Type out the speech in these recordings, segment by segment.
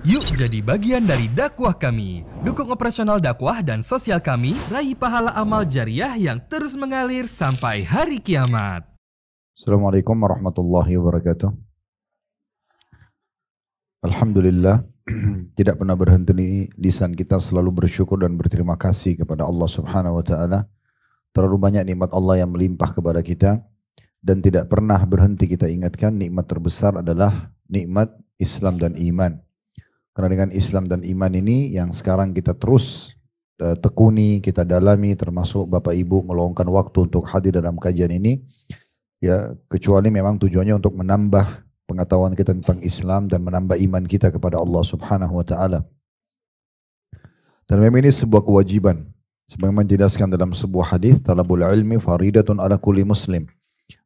Yuk jadi bagian dari dakwah kami. Dukung operasional dakwah dan sosial kami, raih pahala amal jariah yang terus mengalir sampai hari kiamat. Assalamualaikum warahmatullahi wabarakatuh. Alhamdulillah, tidak pernah berhenti lisan kita selalu bersyukur dan berterima kasih kepada Allah Subhanahu wa taala. Terlalu banyak nikmat Allah yang melimpah kepada kita dan tidak pernah berhenti kita ingatkan nikmat terbesar adalah nikmat Islam dan iman. Karena dengan Islam dan iman ini yang sekarang kita terus tekuni, kita dalami, termasuk Bapak Ibu meluangkan waktu untuk hadir dalam kajian ini, ya kecuali memang tujuannya untuk menambah pengetahuan kita tentang Islam dan menambah iman kita kepada Allah Subhanahu wa taala. Dan memang ini sebuah kewajiban. Sebagaimana dijelaskan dalam sebuah hadis, talabul ilmi faridatun ala kulli muslim.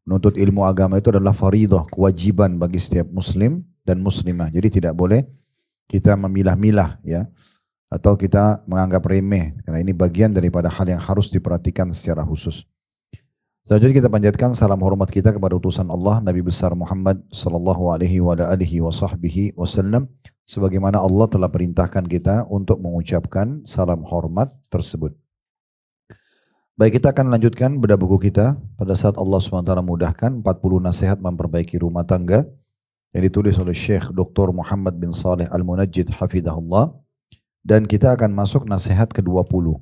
Menuntut ilmu agama itu adalah faridah, kewajiban bagi setiap muslim dan muslimah. Jadi tidak boleh kita memilah-milah ya, atau kita menganggap remeh, karena ini bagian daripada hal yang harus diperhatikan secara khusus. Selanjutnya kita panjatkan salam hormat kita kepada utusan Allah Nabi besar Muhammad sallallahu alaihi wasallam, sebagaimana Allah telah perintahkan kita untuk mengucapkan salam hormat tersebut. Baik, kita akan lanjutkan bedah buku kita pada saat Allah SWT mudahkan 40 nasihat memperbaiki rumah tangga yang ditulis oleh Syekh Dr. Muhammad bin Saleh Al-Munajjid hafidhahullah, dan kita akan masuk nasihat ke-20.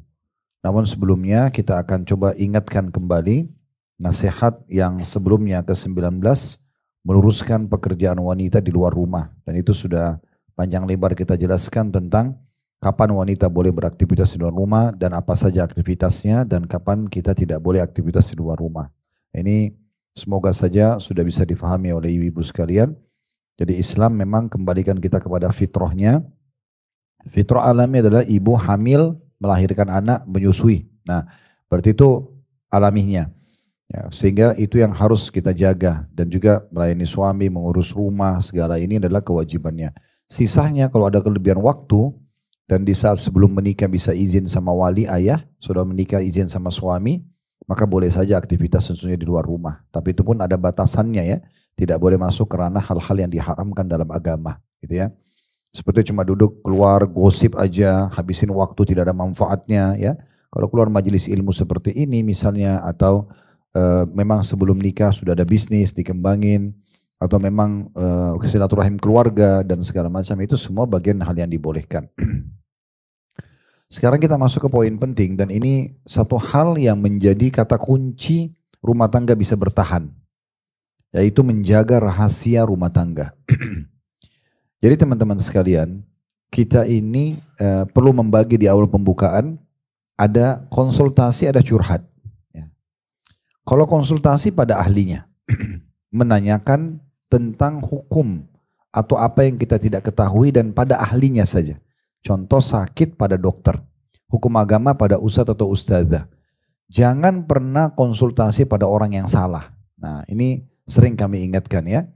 Namun sebelumnya kita akan coba ingatkan kembali nasihat yang sebelumnya ke-19, meluruskan pekerjaan wanita di luar rumah, dan itu sudah panjang lebar kita jelaskan tentang kapan wanita boleh beraktivitas di luar rumah dan apa saja aktivitasnya, dan kapan kita tidak boleh aktivitas di luar rumah. Ini semoga saja sudah bisa difahami oleh ibu-ibu sekalian. Jadi Islam memang kembalikan kita kepada fitrahnya. Fitrah alami adalah ibu hamil, melahirkan anak, menyusui. Nah, berarti itu alaminya. Ya, sehingga itu yang harus kita jaga, dan juga melayani suami, mengurus rumah, segala ini adalah kewajibannya. Sisanya kalau ada kelebihan waktu dan di saat sebelum menikah bisa izin sama wali ayah, sudah menikah izin sama suami, maka boleh saja aktivitas tentunya di luar rumah. Tapi itu pun ada batasannya ya. Tidak boleh masuk kerana hal-hal yang diharamkan dalam agama, gitu ya. Seperti cuma duduk keluar gosip aja, habisin waktu, tidak ada manfaatnya ya. Kalau keluar majelis ilmu seperti ini misalnya, atau memang sebelum nikah sudah ada bisnis dikembangin, atau memang silaturahim keluarga dan segala macam, itu semua bagian hal yang dibolehkan. Sekarang kita masuk ke poin penting, dan ini satu hal yang menjadi kata kunci rumah tangga bisa bertahan, yaitu menjaga rahasia rumah tangga. Jadi teman-teman sekalian, kita ini perlu membagi di awal pembukaan, ada konsultasi, ada curhat. Ya. Kalau konsultasi pada ahlinya, menanyakan tentang hukum atau apa yang kita tidak ketahui dan pada ahlinya saja. Contoh sakit pada dokter, hukum agama pada ustadz atau ustadzah. Jangan pernah konsultasi pada orang yang salah. Nah, ini sering kami ingatkan ya.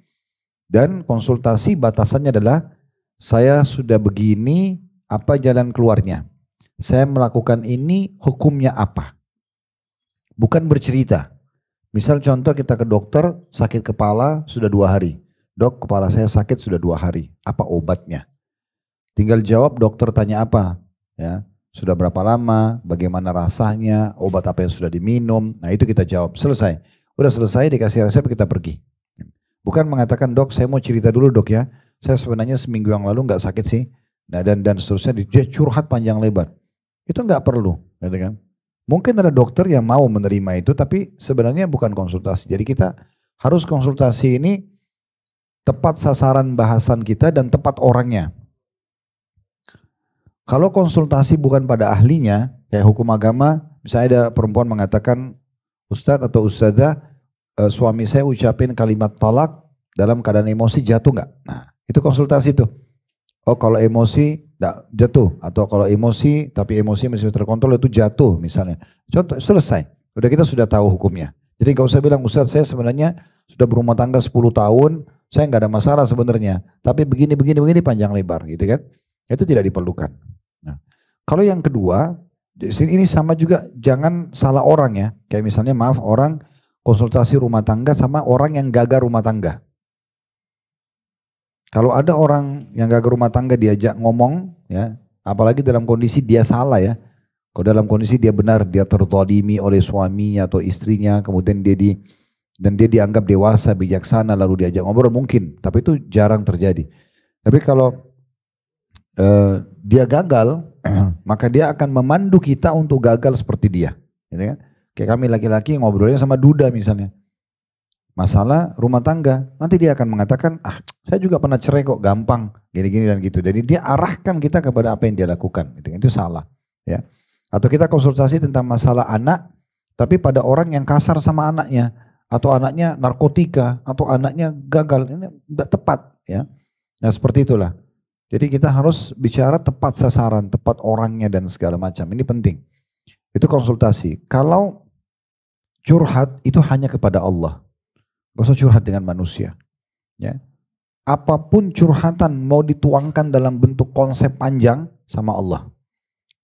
Dan konsultasi batasannya adalah, saya sudah begini, apa jalan keluarnya? Saya melakukan ini, hukumnya apa? Bukan bercerita. Misal contoh kita ke dokter, sakit kepala sudah 2 hari. Dok, kepala saya sakit sudah 2 hari. Apa obatnya? Tinggal jawab, dokter tanya apa? Ya, sudah berapa lama? Bagaimana rasanya? Obat apa yang sudah diminum? Nah itu kita jawab. Selesai. Udah selesai, dikasih resep, kita pergi. Bukan mengatakan, dok saya mau cerita dulu dok ya, saya sebenarnya seminggu yang lalu nggak sakit sih. Nah dan seterusnya, dia curhat panjang lebar. Itu nggak perlu, gitu kan? Mungkin ada dokter yang mau menerima itu, tapi sebenarnya bukan konsultasi. Jadi kita harus konsultasi ini tepat sasaran bahasan kita dan tepat orangnya. Kalau konsultasi bukan pada ahlinya, kayak hukum agama, misalnya ada perempuan mengatakan, ustadz atau ustadzah, suami saya ucapin kalimat talak dalam keadaan emosi, jatuh nggak? Nah itu konsultasi tuh. Oh kalau emosi nggak jatuh, atau kalau emosi tapi emosi masih terkontrol itu jatuh misalnya. Contoh, selesai. Udah, kita sudah tahu hukumnya. Jadi gak usah bilang, ustadz saya sebenarnya sudah berumah tangga 10 tahun, saya nggak ada masalah sebenarnya. Tapi begini panjang lebar gitu kan. Itu tidak diperlukan. Nah, kalau yang kedua, ini sama juga, jangan salah orang ya. Kayak misalnya maaf, orang konsultasi rumah tangga sama orang yang gagal rumah tangga. Kalau ada orang yang gagal rumah tangga diajak ngomong, ya, apalagi dalam kondisi dia salah ya. Kalau dalam kondisi dia benar, dia terzalimi oleh suaminya atau istrinya, kemudian dan dia dianggap dewasa, bijaksana, lalu diajak ngobrol mungkin, tapi itu jarang terjadi. Tapi kalau dia gagal, maka dia akan memandu kita untuk gagal seperti dia. Gitu kan? Kayak kami laki-laki ngobrolnya sama duda misalnya. Masalah rumah tangga, nanti dia akan mengatakan, saya juga pernah cerai kok, gampang, gini-gini dan gitu. Jadi dia arahkan kita kepada apa yang dia lakukan, itu salah. Ya. Atau kita konsultasi tentang masalah anak, tapi pada orang yang kasar sama anaknya, atau anaknya narkotika, atau anaknya gagal, ini tidak tepat. Ya. Nah seperti itulah. Jadi kita harus bicara tepat sasaran, tepat orangnya dan segala macam, ini penting. Itu konsultasi. Kalau curhat itu hanya kepada Allah. Gak usah curhat dengan manusia. Ya. Apapun curhatan mau dituangkan dalam bentuk konsep panjang sama Allah.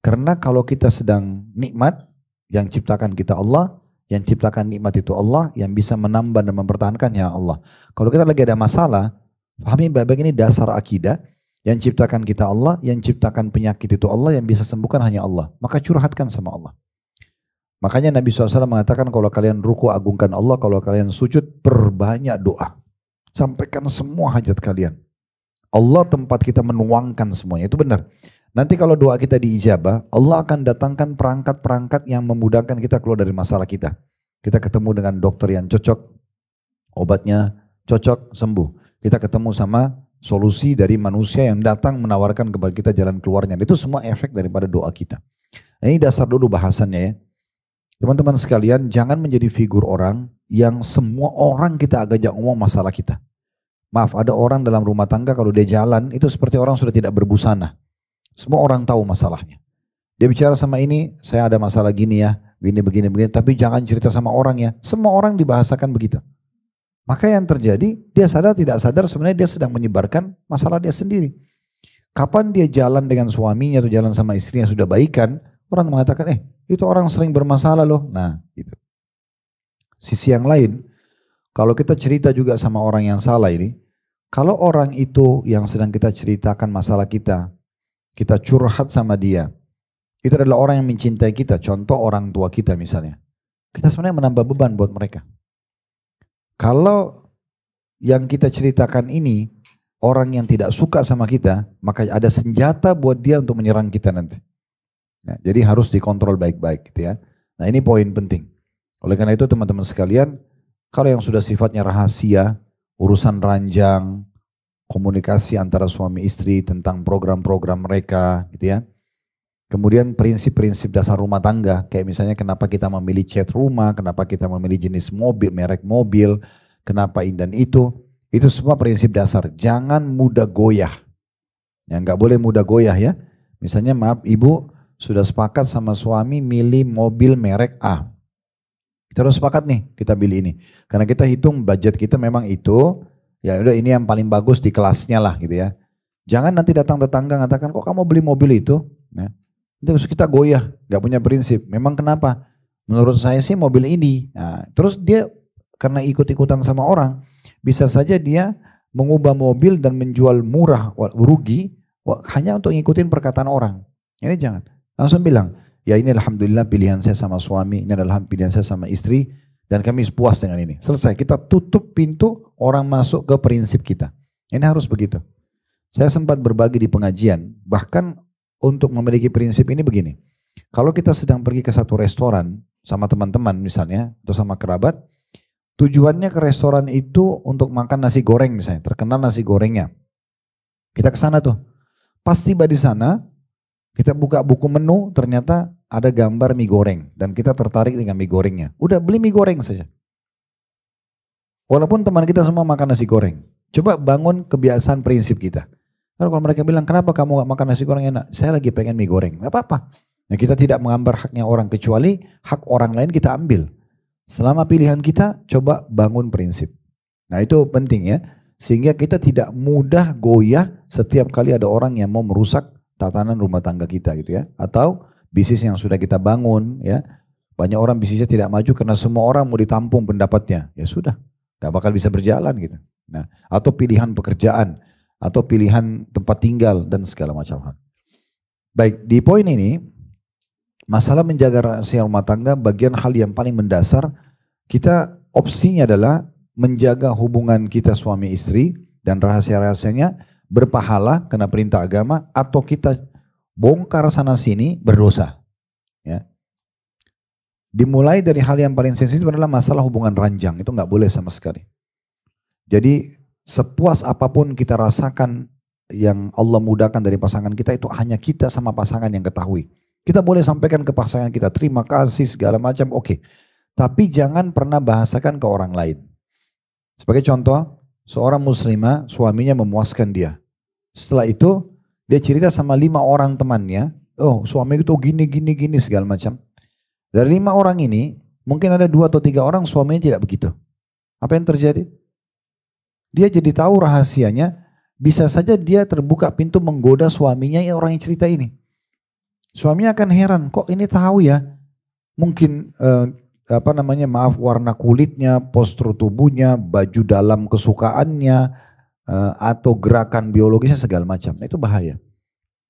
Karena kalau kita sedang nikmat, yang ciptakan kita Allah, yang ciptakan nikmat itu Allah, yang bisa menambah dan mempertahankannya Allah. Kalau kita lagi ada masalah, pahami baik-baik ini dasar akidah, yang ciptakan kita Allah, yang ciptakan penyakit itu Allah, yang bisa sembuhkan hanya Allah. Maka curhatkan sama Allah. Makanya Nabi SAW mengatakan kalau kalian ruku agungkan Allah, kalau kalian sujud perbanyak doa. Sampaikan semua hajat kalian. Allah tempat kita menuangkan semuanya, itu benar. Nanti kalau doa kita diijabah, Allah akan datangkan perangkat-perangkat yang memudahkan kita keluar dari masalah kita. Kita ketemu dengan dokter yang cocok, obatnya cocok, sembuh. Kita ketemu sama solusi dari manusia yang datang menawarkan kepada kita jalan keluarnya. Itu semua efek daripada doa kita. Ini dasar dulu bahasannya ya. Teman-teman sekalian, jangan menjadi figur orang yang semua orang kita agak ngomong masalah kita. Maaf, ada orang dalam rumah tangga kalau dia jalan, itu seperti orang sudah tidak berbusana. Semua orang tahu masalahnya. Dia bicara sama ini, saya ada masalah gini ya, begini, tapi jangan cerita sama orang ya. Semua orang dibahasakan begitu. Maka yang terjadi, dia sadar tidak sadar sebenarnya dia sedang menyebarkan masalah dia sendiri. Kapan dia jalan dengan suaminya atau jalan sama istrinya sudah baikan, orang mengatakan, itu orang sering bermasalah loh. Nah, gitu. Sisi yang lain, kalau kita cerita juga sama orang yang salah ini, kalau orang itu yang sedang kita ceritakan masalah kita curhat sama dia, itu adalah orang yang mencintai kita, contoh orang tua kita misalnya. Kita sebenarnya menambah beban buat mereka. Kalau yang kita ceritakan ini, orang yang tidak suka sama kita, maka ada senjata buat dia untuk menyerang kita nanti. Nah, jadi harus dikontrol baik-baik gitu ya. Nah ini poin penting. Oleh karena itu teman-teman sekalian, kalau yang sudah sifatnya rahasia, urusan ranjang, komunikasi antara suami istri tentang program-program mereka gitu ya. Kemudian prinsip-prinsip dasar rumah tangga, kayak misalnya kenapa kita memilih cat rumah, kenapa kita memilih jenis mobil, merek mobil, kenapa ini dan itu semua prinsip dasar. Jangan mudah goyah. Ya, nggak boleh mudah goyah ya. Misalnya maaf ibu, sudah sepakat sama suami milih mobil merek A. Kita harus sepakat nih, kita pilih ini. Karena kita hitung budget kita memang itu, ya udah ini yang paling bagus di kelasnya lah gitu ya. Jangan nanti datang tetangga mengatakan kok kamu beli mobil itu. Nah, terus kita goyah, gak punya prinsip. Memang kenapa? Menurut saya sih mobil ini. Nah, terus dia karena ikut-ikutan sama orang, bisa saja dia mengubah mobil dan menjual murah, rugi, hanya untuk ngikutin perkataan orang. Ini jangan. Langsung bilang, ya ini alhamdulillah pilihan saya sama suami, ini adalah pilihan saya sama istri, dan kami puas dengan ini. Selesai, kita tutup pintu orang masuk ke prinsip kita. Ini harus begitu. Saya sempat berbagi di pengajian, bahkan untuk memiliki prinsip ini begini. Kalau kita sedang pergi ke satu restoran sama teman-teman misalnya, atau sama kerabat, tujuannya ke restoran itu untuk makan nasi goreng misalnya, terkenal nasi gorengnya. Kita ke sana tuh, pas tiba di sana, kita buka buku menu, ternyata ada gambar mie goreng. Dan kita tertarik dengan mie gorengnya. Udah beli mie goreng saja. Walaupun teman kita semua makan nasi goreng. Coba bangun kebiasaan prinsip kita. Lalu kalau mereka bilang, kenapa kamu gak makan nasi goreng enak? Saya lagi pengen mie goreng. Gak apa-apa. Nah, kita tidak mengambil haknya orang, kecuali hak orang lain kita ambil. Selama pilihan kita, coba bangun prinsip. Nah itu penting ya. Sehingga kita tidak mudah goyah setiap kali ada orang yang mau merusak tatanan rumah tangga kita gitu ya, atau bisnis yang sudah kita bangun ya. Banyak orang bisnisnya tidak maju karena semua orang mau ditampung pendapatnya, ya sudah, gak bakal bisa berjalan gitu. Nah, atau pilihan pekerjaan, atau pilihan tempat tinggal dan segala macam hal. Baik, di poin ini masalah menjaga rahasia rumah tangga bagian hal yang paling mendasar. Kita opsinya adalah menjaga hubungan kita suami istri dan rahasia-rahasianya berpahala karena perintah agama, atau kita bongkar sana sini berdosa. Ya. Dimulai dari hal yang paling sensitif adalah masalah hubungan ranjang, itu nggak boleh sama sekali. Jadi sepuas apapun kita rasakan yang Allah mudahkan dari pasangan kita, itu hanya kita sama pasangan yang ketahui. Kita boleh sampaikan ke pasangan kita terima kasih segala macam, oke. Tapi jangan pernah bahasakan ke orang lain. Sebagai contoh, seorang muslimah suaminya memuaskan dia. Setelah itu dia cerita sama 5 orang temannya, oh suami itu gini segala macam. Dari 5 orang ini mungkin ada 2 atau 3 orang suaminya tidak begitu. Apa yang terjadi? Dia jadi tahu rahasianya, bisa saja dia terbuka pintu menggoda suaminya yang orang yang cerita ini. Suaminya akan heran, kok ini tahu ya? Mungkin warna kulitnya, postur tubuhnya, baju dalam kesukaannya, atau gerakan biologisnya segala macam. Itu bahaya.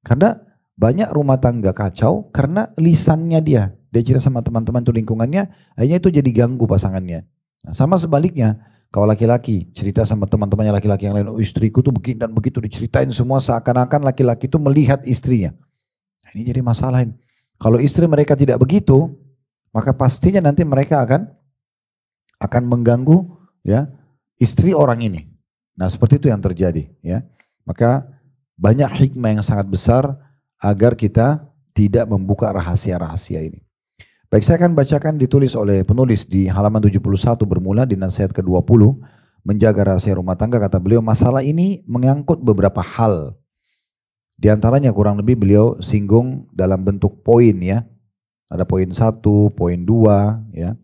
Karena banyak rumah tangga kacau karena lisannya dia. Dia cerita sama teman-teman itu lingkungannya, akhirnya itu jadi ganggu pasangannya. Nah, sama sebaliknya, kalau laki-laki cerita sama teman-temannya laki-laki yang lain, oh istriku tuh begini dan begitu, diceritain semua seakan-akan laki-laki itu melihat istrinya. Nah, ini jadi masalah. Kalau istri mereka tidak begitu, maka pastinya nanti mereka akan mengganggu ya istri orang ini. Nah, seperti itu yang terjadi ya. Maka banyak hikmah yang sangat besar agar kita tidak membuka rahasia-rahasia ini. Baik, saya akan bacakan ditulis oleh penulis di halaman 71 bermula di nasihat ke-20, menjaga rahasia rumah tangga. Kata beliau, masalah ini mengangkut beberapa hal. Di antaranya kurang lebih beliau singgung dalam bentuk poin ya. Ada poin 1, poin 2 ya.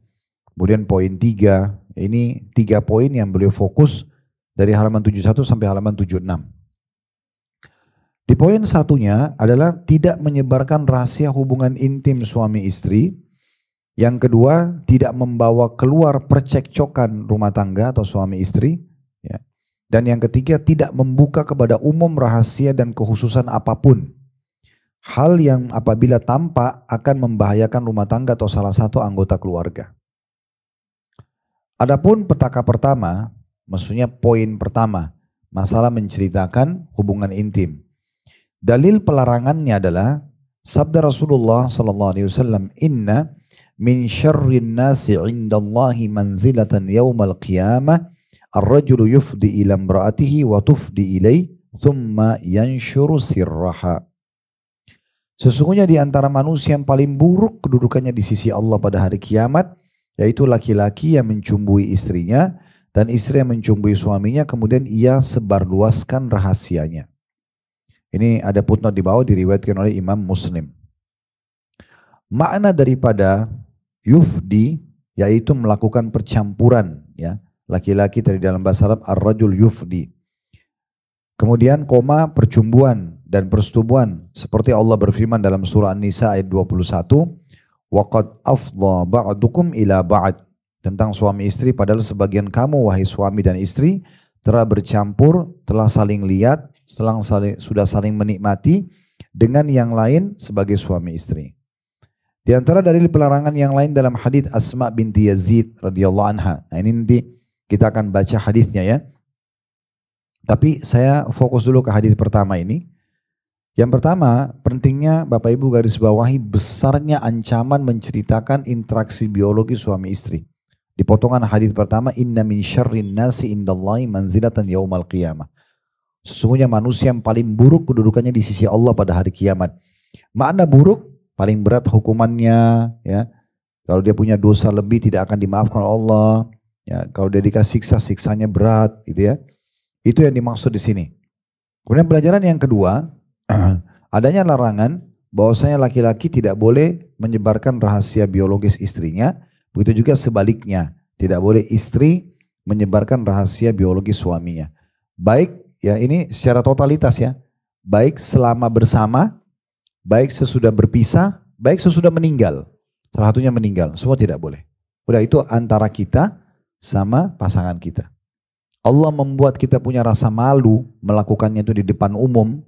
Kemudian poin 3. Ini 3 poin yang beliau fokus dari halaman 71 sampai halaman 76. Di poin 1-nya adalah tidak menyebarkan rahasia hubungan intim suami istri. Yang kedua, tidak membawa keluar percekcokan rumah tangga atau suami istri. Ya. Dan yang ketiga, tidak membuka kepada umum rahasia dan kekhususan apapun. Hal yang apabila tampak akan membahayakan rumah tangga atau salah satu anggota keluarga. Adapun petaka pertama, maksudnya poin pertama, masalah menceritakan hubungan intim. Dalil pelarangannya adalah sabda Rasulullah SAW, inna min syarrin nasi indallahi manzilatan yawmal qiyamah ar-rajulu yufdi ila imra'atihi wa tufdi ilai thumma yanshuru sirraha. Sesungguhnya di antara manusia yang paling buruk kedudukannya di sisi Allah pada hari kiamat, yaitu laki-laki yang mencumbui istrinya dan istri yang mencumbui suaminya, kemudian ia sebarluaskan rahasianya. Ini ada footnote di bawah, diriwayatkan oleh Imam Muslim. Makna daripada yufdi yaitu melakukan percampuran ya. Laki-laki dari dalam bahasa Arab ar-rajul yufdi. Kemudian koma percumbuan dan persetubuhan seperti Allah berfirman dalam surah An-Nisa ayat 21, waqad afdha ba'dukum ila ba'd, tentang suami istri padahal sebagian kamu wahai suami dan istri telah bercampur, telah saling lihat, sudah saling menikmati dengan yang lain sebagai suami istri. Di antara dalil pelarangan yang lain dalam hadis Asma binti Yazid radhiyallahu anha. Nah, ini nanti kita akan baca hadisnya ya. Tapi saya fokus dulu ke hadis pertama ini. Yang pertama, pentingnya Bapak Ibu garis bawahi besarnya ancaman menceritakan interaksi biologi suami istri. Di potongan hadis pertama, inna min syarrin nasi indallahi manzilatan yaumal qiyamah. Sesungguhnya manusia yang paling buruk kedudukannya di sisi Allah pada hari kiamat. Makna buruk, paling berat hukumannya ya. Kalau dia punya dosa lebih tidak akan dimaafkan Allah ya. Kalau dia dikasih siksa, siksanya berat gitu ya. Itu yang dimaksud di sini. Kemudian pelajaran yang kedua, adanya larangan bahwasanya laki-laki tidak boleh menyebarkan rahasia biologis istrinya. Begitu juga sebaliknya, tidak boleh istri menyebarkan rahasia biologis suaminya. Baik ya, ini secara totalitas ya. Baik selama bersama, baik sesudah berpisah, baik sesudah meninggal. Salah satunya meninggal, semua tidak boleh. Udah, itu antara kita sama pasangan kita. Allah membuat kita punya rasa malu melakukannya itu di depan umum,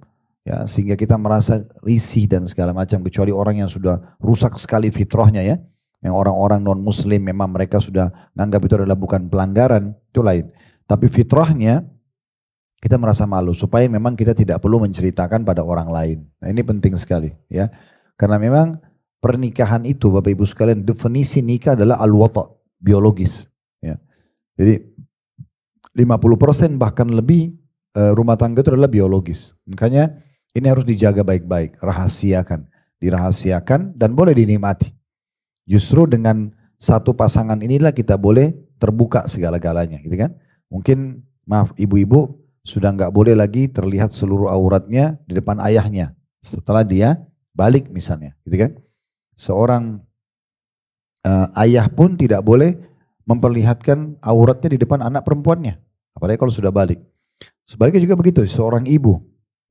ya, sehingga kita merasa risih dan segala macam, kecuali orang yang sudah rusak sekali fitrahnya ya. Yang orang-orang non muslim memang mereka sudah menganggap itu adalah bukan pelanggaran, itu lain. Tapi fitrahnya kita merasa malu supaya memang kita tidak perlu menceritakan pada orang lain. Nah, ini penting sekali ya. Karena memang pernikahan itu Bapak Ibu sekalian, definisi nikah adalah al-wata', biologis ya. Jadi 50% bahkan lebih rumah tangga itu adalah biologis. Makanya ini harus dijaga baik-baik, rahasiakan, dirahasiakan dan boleh dinikmati. Justru dengan satu pasangan inilah kita boleh terbuka segala-galanya, gitu kan? Mungkin maaf ibu-ibu sudah nggak boleh lagi terlihat seluruh auratnya di depan ayahnya setelah dia balik misalnya, gitu kan? Seorang ayah pun tidak boleh memperlihatkan auratnya di depan anak perempuannya, apalagi kalau sudah balik. Sebaliknya juga begitu, seorang ibu,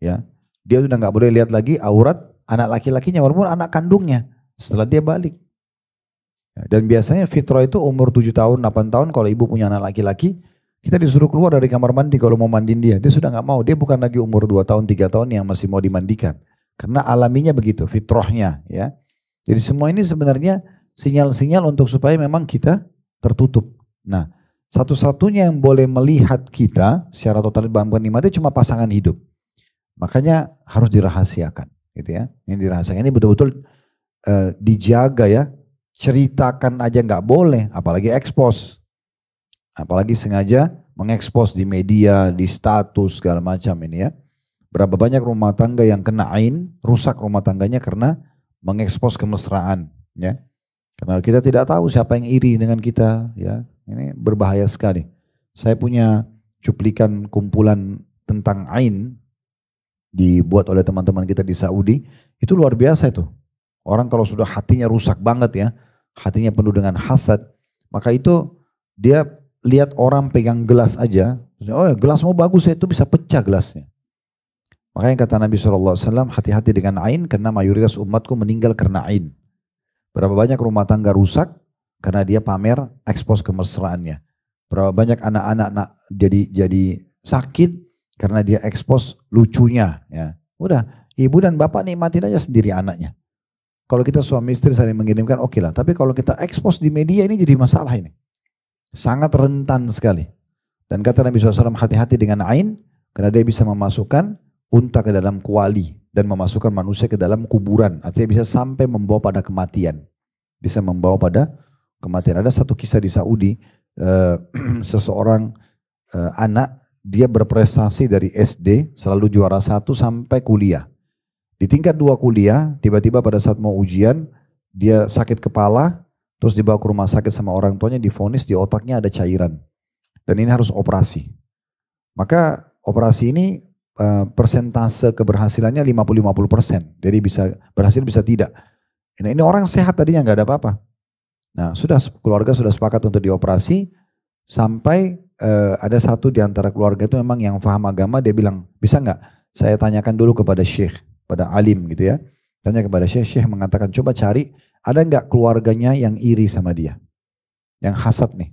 ya, dia sudah nggak boleh lihat lagi aurat anak laki-lakinya walaupun anak kandungnya setelah dia balik. Dan biasanya fitrah itu umur 7 tahun, 8 tahun kalau ibu punya anak laki-laki, kita disuruh keluar dari kamar mandi kalau mau mandiin dia. Dia sudah nggak mau, dia bukan lagi umur 2 tahun, 3 tahun yang masih mau dimandikan. Karena alaminya begitu, fitrahnya ya. Jadi semua ini sebenarnya sinyal-sinyal untuk supaya memang kita tertutup. Nah, satu-satunya yang boleh melihat kita secara total nikmatnya cuma pasangan hidup. Makanya harus dirahasiakan gitu ya. Ini dirahasiakan, ini betul-betul dijaga ya. Ceritakan aja nggak boleh, apalagi expose, apalagi sengaja mengekspos di media, di status segala macam ini ya. Berapa banyak rumah tangga yang kena ain, rusak rumah tangganya karena mengekspos kemesraan ya. Karena kita tidak tahu siapa yang iri dengan kita ya. Ini berbahaya sekali. Saya punya cuplikan kumpulan tentang ain dibuat oleh teman-teman kita di Saudi, itu luar biasa itu. Orang kalau sudah hatinya rusak banget ya, hatinya penuh dengan hasad, maka itu dia lihat orang pegang gelas aja, oh ya gelasmu bagus ya, itu bisa pecah gelasnya. Makanya kata Nabi SAW, hati-hati dengan ain karena mayoritas umatku meninggal karena ain. Berapa banyak rumah tangga rusak karena dia pamer, ekspos kemesraannya. Berapa banyak anak-anak jadi sakit karena dia ekspos lucunya. Ya, udah ibu dan bapak nikmatin aja sendiri anaknya. Kalau kita suami istri saling mengirimkan oke lah. Tapi kalau kita ekspos di media ini jadi masalah ini. Sangat rentan sekali. Dan kata Nabi SAW hati-hati dengan ain. Karena dia bisa memasukkan unta ke dalam kuali. Dan memasukkan manusia ke dalam kuburan. Artinya bisa sampai membawa pada kematian. Bisa membawa pada kematian. Ada satu kisah di Saudi. Seseorang anak. Dia berprestasi dari SD. Selalu juara 1 sampai kuliah. Di tingkat 2 kuliah, tiba-tiba pada saat mau ujian, dia sakit kepala, terus dibawa ke rumah sakit sama orang tuanya, divonis di otaknya ada cairan. Dan ini harus operasi. Maka operasi ini persentase keberhasilannya 50-50%. Jadi bisa berhasil bisa tidak. Nah, ini orang sehat tadinya nggak ada apa-apa. Nah keluarga sudah sepakat untuk dioperasi, sampai ada satu di antara keluarga itu memang yang paham agama, dia bilang, bisa nggak saya tanyakan dulu kepada syekh, pada alim gitu ya. Tanya kepada syekh mengatakan coba cari ada nggak keluarganya yang iri sama dia, yang hasad nih.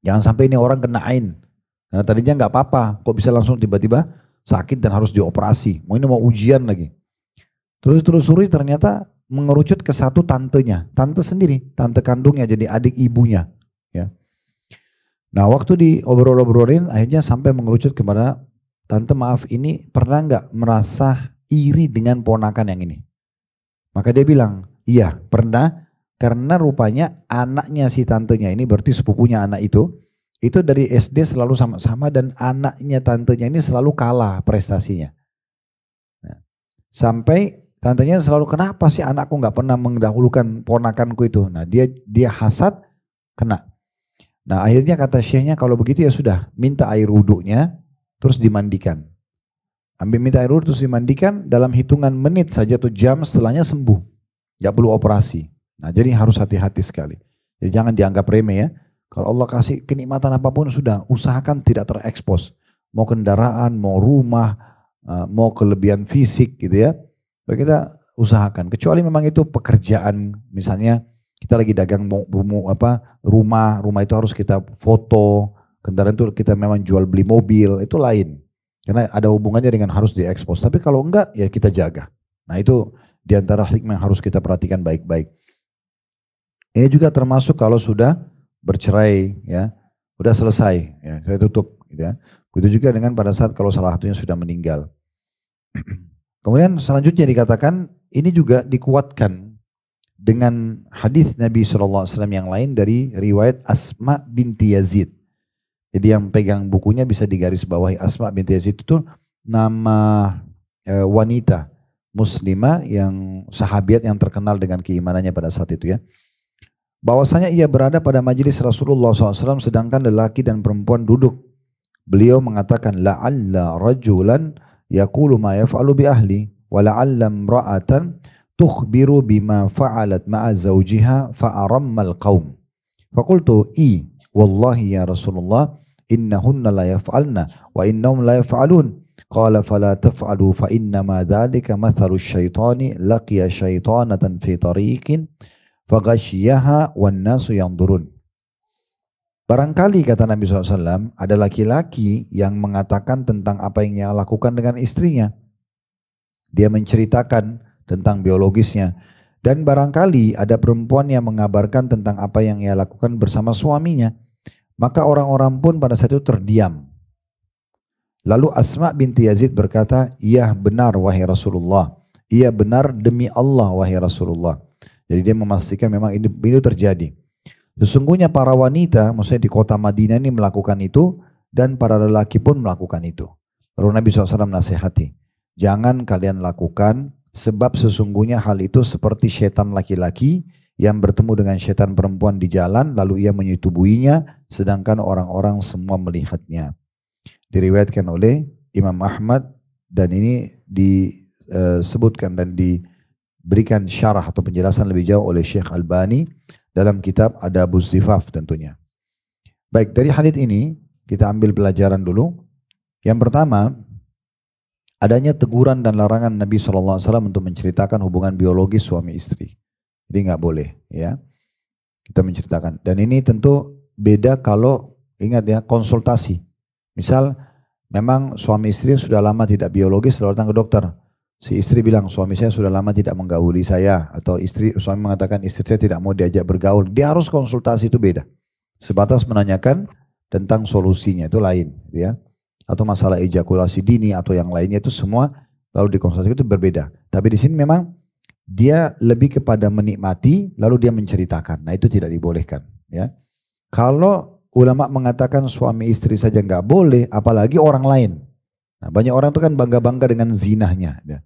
Jangan sampai ini orang kena ain. Karena tadinya nggak apa-apa, kok bisa langsung tiba-tiba sakit dan harus dioperasi. Mau ini mau ujian lagi. Terus ternyata mengerucut ke satu tantenya, tante sendiri, tante kandungnya jadi adik ibunya. Ya. Nah waktu diobrol-obrolin akhirnya sampai mengerucut kepada tante, maaf ini pernah nggak merasa iri dengan ponakan yang ini? Maka dia bilang, iya pernah, karena rupanya anaknya si tantenya ini, berarti sepupunya anak itu dari SD selalu sama-sama dan anaknya tantenya ini selalu kalah prestasinya. Nah, sampai tantenya selalu, kenapa sih anakku nggak pernah mendahulukan ponakanku itu? Nah dia hasad, kena. Nah akhirnya kata syekhnya, kalau begitu ya sudah, minta air wudhunya terus dimandikan. Minta air wudhu terus dimandikan, dalam hitungan menit saja tuh jam setelahnya sembuh. Gak perlu operasi. Nah jadi harus hati-hati sekali. Jadi jangan dianggap remeh ya. Kalau Allah kasih kenikmatan apapun sudah, usahakan tidak terekspos. Mau kendaraan, mau rumah, mau kelebihan fisik gitu ya. Kita usahakan. Kecuali memang itu pekerjaan, misalnya kita lagi dagang rumah itu harus kita foto, kendaraan itu kita memang jual beli mobil, itu lain. Karena ada hubungannya dengan harus diekspos. Tapi kalau enggak, ya kita jaga. Nah itu diantara hikmah yang harus kita perhatikan baik-baik. Ini juga termasuk kalau sudah bercerai, ya, sudah selesai, ya, saya tutup. Gitu ya. Begitu juga dengan pada saat kalau salah satunya sudah meninggal. Kemudian selanjutnya dikatakan, ini juga dikuatkan dengan hadis Nabi SAW yang lain dari riwayat Asma binti Yazid. Jadi yang pegang bukunya bisa digaris bawahi, Asma binti Yazid itu nama wanita muslimah yang sahabiat yang terkenal dengan keimanannya pada saat itu ya. Bahwasanya ia berada pada majelis Rasulullah SAW sedangkan lelaki dan perempuan duduk. Beliau mengatakan, la'alla rajulan yaqulu ma yaf'alu bi ahli wa la'alla imra'atan tukhbiru bima fa'alat ma'a zawjiha fa'arammal qaum. Faqultu wallahi ya Rasulullah innahunna la yaf'alna wa innahum la yaf'alun. Qala fala taf'alu fa innama dhalika mathalu syaitani laqiya syaitanatan fi tariqin faghashiyaha wan nasu yanzurun. Barangkali kata Nabi SAW ada laki-laki yang mengatakan tentang apa yang ia lakukan dengan istrinya. Dia menceritakan tentang biologisnya. Dan barangkali ada perempuan yang mengabarkan tentang apa yang ia lakukan bersama suaminya. Maka orang-orang pun pada saat itu terdiam. Lalu Asma binti Yazid berkata, iya benar wahai Rasulullah. Iya benar demi Allah wahai Rasulullah. Jadi dia memastikan memang ini terjadi. Sesungguhnya para wanita, maksudnya di kota Madinah ini melakukan itu, dan para lelaki pun melakukan itu. Lalu Nabi SAW nasihati, jangan kalian lakukan, sebab sesungguhnya hal itu seperti syaitan laki-laki yang bertemu dengan syaitan perempuan di jalan, lalu ia menyetubuhinya, sedangkan orang-orang semua melihatnya. Diriwayatkan oleh Imam Ahmad, dan ini disebutkan dan diberikan syarah atau penjelasan lebih jauh oleh Syekh Albani dalam kitab Adabuz Zifaf tentunya. Baik, dari hadits ini kita ambil pelajaran dulu. Yang pertama, adanya teguran dan larangan Nabi SAW untuk menceritakan hubungan biologis suami istri. Jadi nggak boleh, ya. Kita menceritakan. Dan ini tentu beda kalau ingat ya konsultasi. Misal memang suami istri sudah lama tidak biologis lalu datang ke dokter. Si istri bilang suami saya sudah lama tidak menggauli saya, atau suami mengatakan istri saya tidak mau diajak bergaul. Dia harus konsultasi, itu beda. Sebatas menanyakan tentang solusinya itu lain, ya. Atau masalah ejakulasi dini atau yang lainnya itu semua lalu dikonsultasi itu berbeda. Tapi di sini memang dia lebih kepada menikmati lalu dia menceritakan. Nah itu tidak dibolehkan, ya. Kalau ulama mengatakan suami istri saja nggak boleh, apalagi orang lain. Nah, banyak orang itu kan bangga-bangga dengan zinahnya, ya.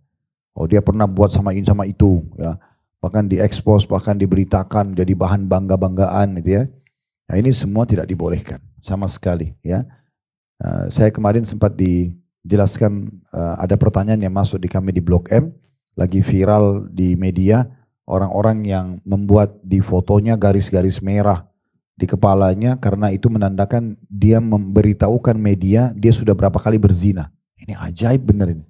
Oh dia pernah buat sama ini sama itu, ya. Bahkan diekspos, bahkan diberitakan, jadi bahan bangga-banggaan, gitu ya. Nah ini semua tidak dibolehkan sama sekali, ya. Saya kemarin sempat dijelaskan ada pertanyaan yang masuk di kami di Blok M, lagi viral di media, orang-orang yang membuat di fotonya garis-garis merah di kepalanya karena itu menandakan dia memberitahukan media dia sudah berapa kali berzina. Ini ajaib bener ini.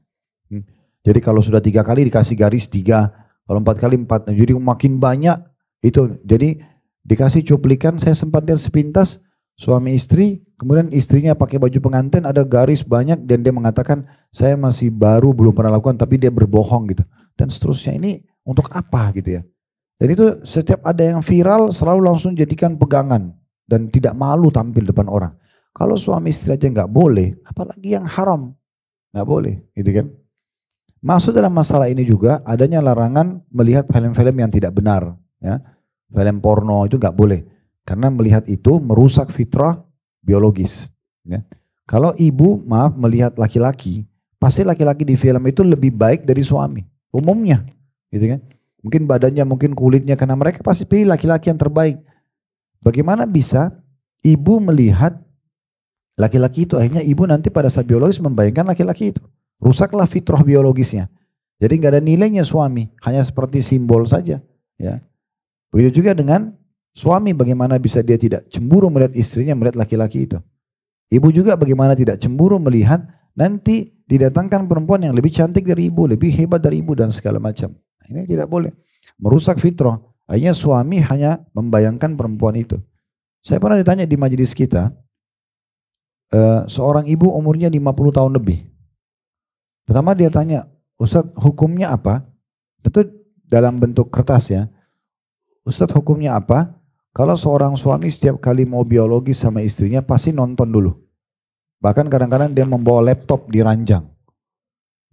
Jadi kalau sudah 3 kali dikasih garis 3, kalau 4 kali 4, jadi makin banyak itu. Jadi dikasih cuplikan, saya sempat lihat sepintas suami istri, kemudian istrinya pakai baju pengantin ada garis banyak dan dia mengatakan saya masih baru belum pernah lakukan tapi dia berbohong gitu. Dan seterusnya, ini untuk apa gitu ya. Dan itu setiap ada yang viral selalu langsung jadikan pegangan dan tidak malu tampil depan orang. Kalau suami istri aja nggak boleh, apalagi yang haram, nggak boleh, gitu kan? Masuk dalam masalah ini juga adanya larangan melihat film-film yang tidak benar, ya. Film porno itu nggak boleh, karena melihat itu merusak fitrah biologis. Ya. Kalau ibu melihat laki-laki, pasti laki-laki di film itu lebih baik dari suami, umumnya, gitu kan? Mungkin badannya, mungkin kulitnya, karena mereka pasti pilih laki-laki yang terbaik. Bagaimana bisa ibu melihat laki-laki itu, akhirnya ibu nanti pada saat biologis membayangkan laki-laki itu. Rusaklah fitrah biologisnya. Jadi nggak ada nilainya suami, hanya seperti simbol saja. Ya. Begitu juga dengan suami, bagaimana bisa dia tidak cemburu melihat istrinya melihat laki-laki itu. Ibu juga bagaimana tidak cemburu melihat nanti didatangkan perempuan yang lebih cantik dari ibu, lebih hebat dari ibu dan segala macam. Ini tidak boleh. Merusak fitrah. Akhirnya suami hanya membayangkan perempuan itu. Saya pernah ditanya di majelis kita, seorang ibu umurnya 50 tahun lebih. Pertama dia tanya, Ustadz hukumnya apa? Tentu dalam bentuk kertas ya. Ustadz hukumnya apa? Kalau seorang suami setiap kali mau biologis sama istrinya pasti nonton dulu. Bahkan kadang-kadang dia membawa laptop di ranjang.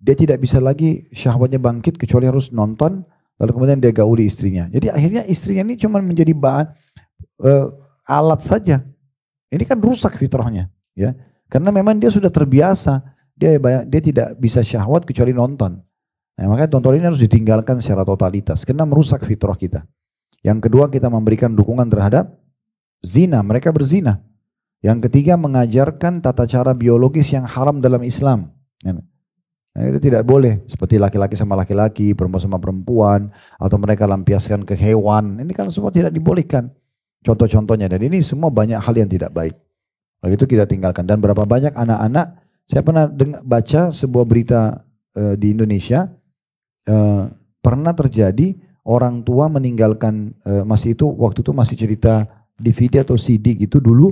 Dia tidak bisa lagi syahwatnya bangkit kecuali harus nonton, lalu kemudian dia gauli istrinya. Jadi akhirnya istrinya ini cuma menjadi bahan alat saja. Ini kan rusak fitrahnya, ya. Karena memang dia sudah terbiasa, dia tidak bisa syahwat kecuali nonton. Nah, makanya tonton ini harus ditinggalkan secara totalitas karena merusak fitrah kita. Yang kedua, kita memberikan dukungan terhadap zina, mereka berzina. Yang ketiga, mengajarkan tata cara biologis yang haram dalam Islam. Nah, itu tidak boleh, seperti laki-laki sama laki-laki, perempuan sama perempuan, atau mereka lampiaskan ke hewan. Ini kan semua tidak dibolehkan. Contoh-contohnya, dan ini semua banyak hal yang tidak baik. Lalu itu kita tinggalkan. Dan berapa banyak anak-anak, saya pernah baca sebuah berita di Indonesia, pernah terjadi orang tua meninggalkan, waktu itu masih cerita DVD atau CD gitu dulu,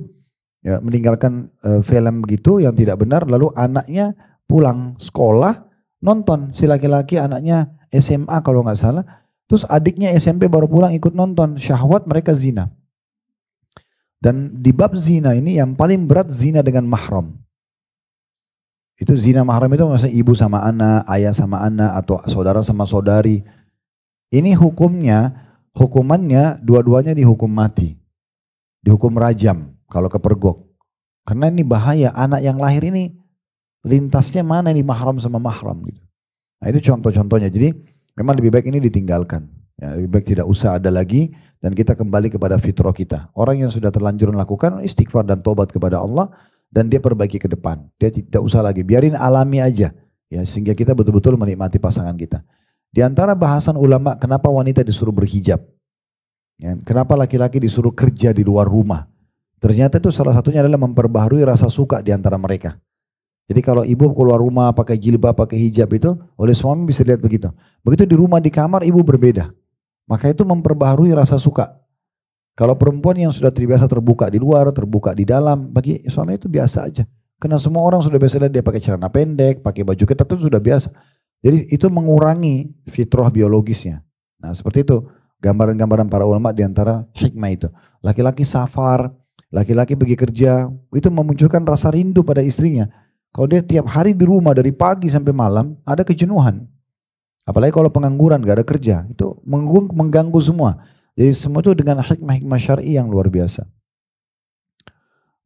ya, meninggalkan film begitu yang tidak benar, lalu anaknya pulang sekolah nonton, si laki-laki anaknya SMA kalau nggak salah, terus adiknya SMP baru pulang ikut nonton, syahwat mereka zina. Dan di bab zina ini yang paling berat zina dengan mahram. Itu zina mahram itu maksudnya ibu sama anak, ayah sama anak, atau saudara sama saudari. Ini hukumannya dua-duanya dihukum mati. Dihukum rajam kalau kepergok. Karena ini bahaya, anak yang lahir ini lintasnya mana ini mahram sama mahram gitu. Nah itu contoh-contohnya. Jadi memang lebih baik ini ditinggalkan. Ya, lebih baik tidak usah ada lagi dan kita kembali kepada fitrah kita. Orang yang sudah terlanjur melakukan istighfar dan tobat kepada Allah dan dia perbaiki ke depan. Dia tidak usah lagi, biarin alami aja. Ya, sehingga kita betul-betul menikmati pasangan kita. Di antara bahasan ulama, kenapa wanita disuruh berhijab? Ya, kenapa laki-laki disuruh kerja di luar rumah? Ternyata itu salah satunya adalah memperbaharui rasa suka di antara mereka. Jadi kalau ibu keluar rumah pakai jilbab, pakai hijab itu, oleh suami bisa lihat begitu. Begitu di rumah, di kamar, ibu berbeda. Maka itu memperbaharui rasa suka. Kalau perempuan yang sudah terbiasa terbuka di luar, terbuka di dalam, bagi suami itu biasa aja. Karena semua orang sudah biasa lihat dia pakai celana pendek, pakai baju ketat, itu sudah biasa. Jadi itu mengurangi fitrah biologisnya. Nah seperti itu gambaran-gambaran para ulama diantara hikmah itu. Laki-laki safar, laki-laki pergi kerja, itu memunculkan rasa rindu pada istrinya. Kalau dia tiap hari di rumah dari pagi sampai malam, ada kejenuhan. Apalagi kalau pengangguran, gak ada kerja, itu mengganggu semua. Jadi semua itu dengan hikmah-hikmah syar'i yang luar biasa.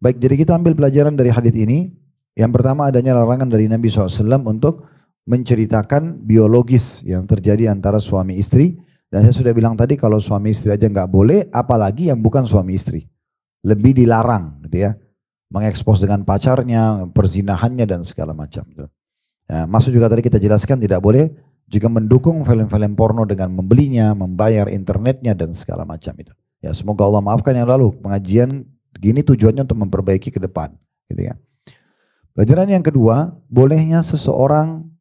Baik, jadi kita ambil pelajaran dari hadits ini. Yang pertama adanya larangan dari Nabi SAW untuk menceritakan biologis yang terjadi antara suami istri. Dan saya sudah bilang tadi kalau suami istri aja nggak boleh, apalagi yang bukan suami istri. Lebih dilarang gitu ya. Mengekspos dengan pacarnya, perzinahannya dan segala macam. Ya, maksud juga tadi kita jelaskan tidak boleh juga mendukung film-film porno dengan membelinya, membayar internetnya dan segala macam itu. Ya semoga Allah maafkan yang lalu. Pengajian gini tujuannya untuk memperbaiki ke depan, gitu ya. Pelajaran yang kedua, bolehnya seseorang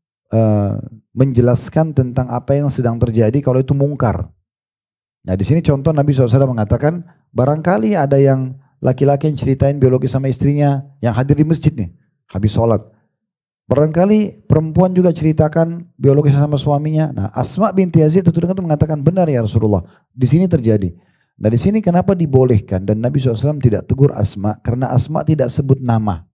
menjelaskan tentang apa yang sedang terjadi kalau itu mungkar. Nah di sini contoh Nabi SAW mengatakan, barangkali ada yang laki-laki yang ceritain biologi sama istrinya yang hadir di masjid nih, habis sholat. Barangkali perempuan juga ceritakan biologi sama suaminya. Nah Asma binti Yazid itu mengatakan benar ya Rasulullah. Di sini terjadi. Nah di sini kenapa dibolehkan dan Nabi SAW tidak tegur Asma karena Asma tidak sebut nama.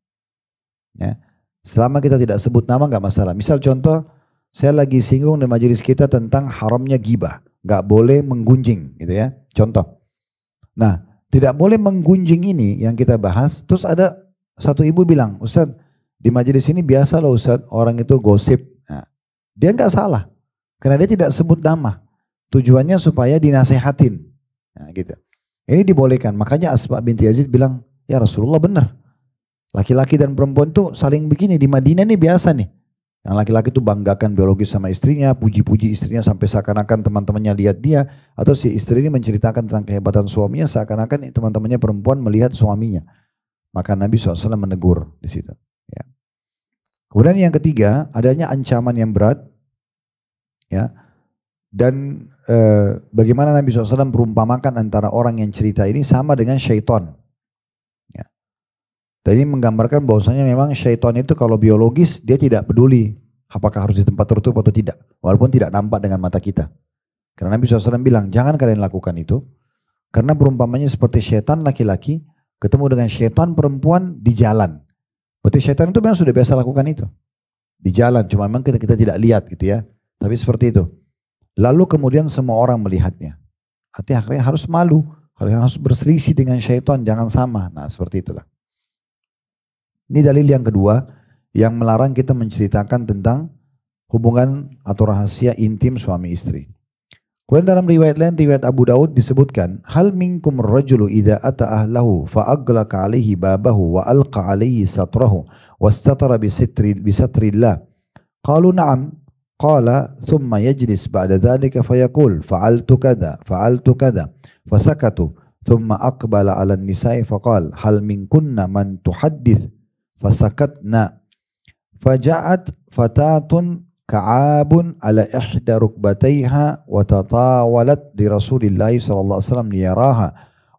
Ya. Selama kita tidak sebut nama nggak masalah. Misal contoh saya lagi singgung di majelis kita tentang haramnya ghibah, nggak boleh menggunjing, gitu ya. Contoh. Nah tidak boleh menggunjing ini yang kita bahas. Terus ada satu ibu bilang, Ustadz di majelis ini biasa loh Ustadz orang itu gosip. Nah, dia nggak salah karena dia tidak sebut nama. Tujuannya supaya dinasehatin. Nah, gitu. Ini dibolehkan. Makanya Asma binti Yazid bilang, ya Rasulullah benar. Laki-laki dan perempuan tuh saling begini. Di Madinah nih biasa nih. Yang laki-laki tuh banggakan biologis sama istrinya, puji-puji istrinya sampai seakan-akan teman-temannya lihat dia. Atau si istri ini menceritakan tentang kehebatan suaminya seakan-akan teman-temannya perempuan melihat suaminya. Maka Nabi SAW menegur di situ. Ya. Kemudian yang ketiga, adanya ancaman yang berat. Ya. Dan bagaimana Nabi SAW perumpamakan antara orang yang cerita ini sama dengan syaitan. Ya. Dan ini menggambarkan bahwasanya memang syaitan itu kalau biologis dia tidak peduli apakah harus di tempat tertutup atau tidak. Walaupun tidak nampak dengan mata kita. Karena Nabi SAW bilang, jangan kalian lakukan itu. Karena perumpamannya seperti syaitan laki-laki ketemu dengan syaitan perempuan di jalan. Berarti syaitan itu memang sudah biasa lakukan itu. Di jalan, cuma memang kita tidak lihat gitu ya. Tapi seperti itu. Lalu kemudian semua orang melihatnya. Artinya akhirnya harus malu. Harus berselisih dengan syaitan, jangan sama. Nah seperti itulah. Ini dalil yang kedua yang melarang kita menceritakan tentang hubungan atau rahasia intim suami istri. Kemudian dalam riwayat lain, riwayat Abu Daud disebutkan, hal minkum rajulu idza ata ahlahu fa aglaqa alaihi babahu wa alqa alaihi satrahu wastatara bi satrillah. Qalu na'am. Qala thumma yajlis ba'da dhalika fayaqul fa'altu kadza fasakatu thumma aqbala 'ala an-nisa'i faqala hal minkunna man tuhaddits fasakatna faja'at fatatun ka'abun ala ihda rukbatayha wa tatawalat li Rasulillah sallallahu alaihi wasallam liyaraha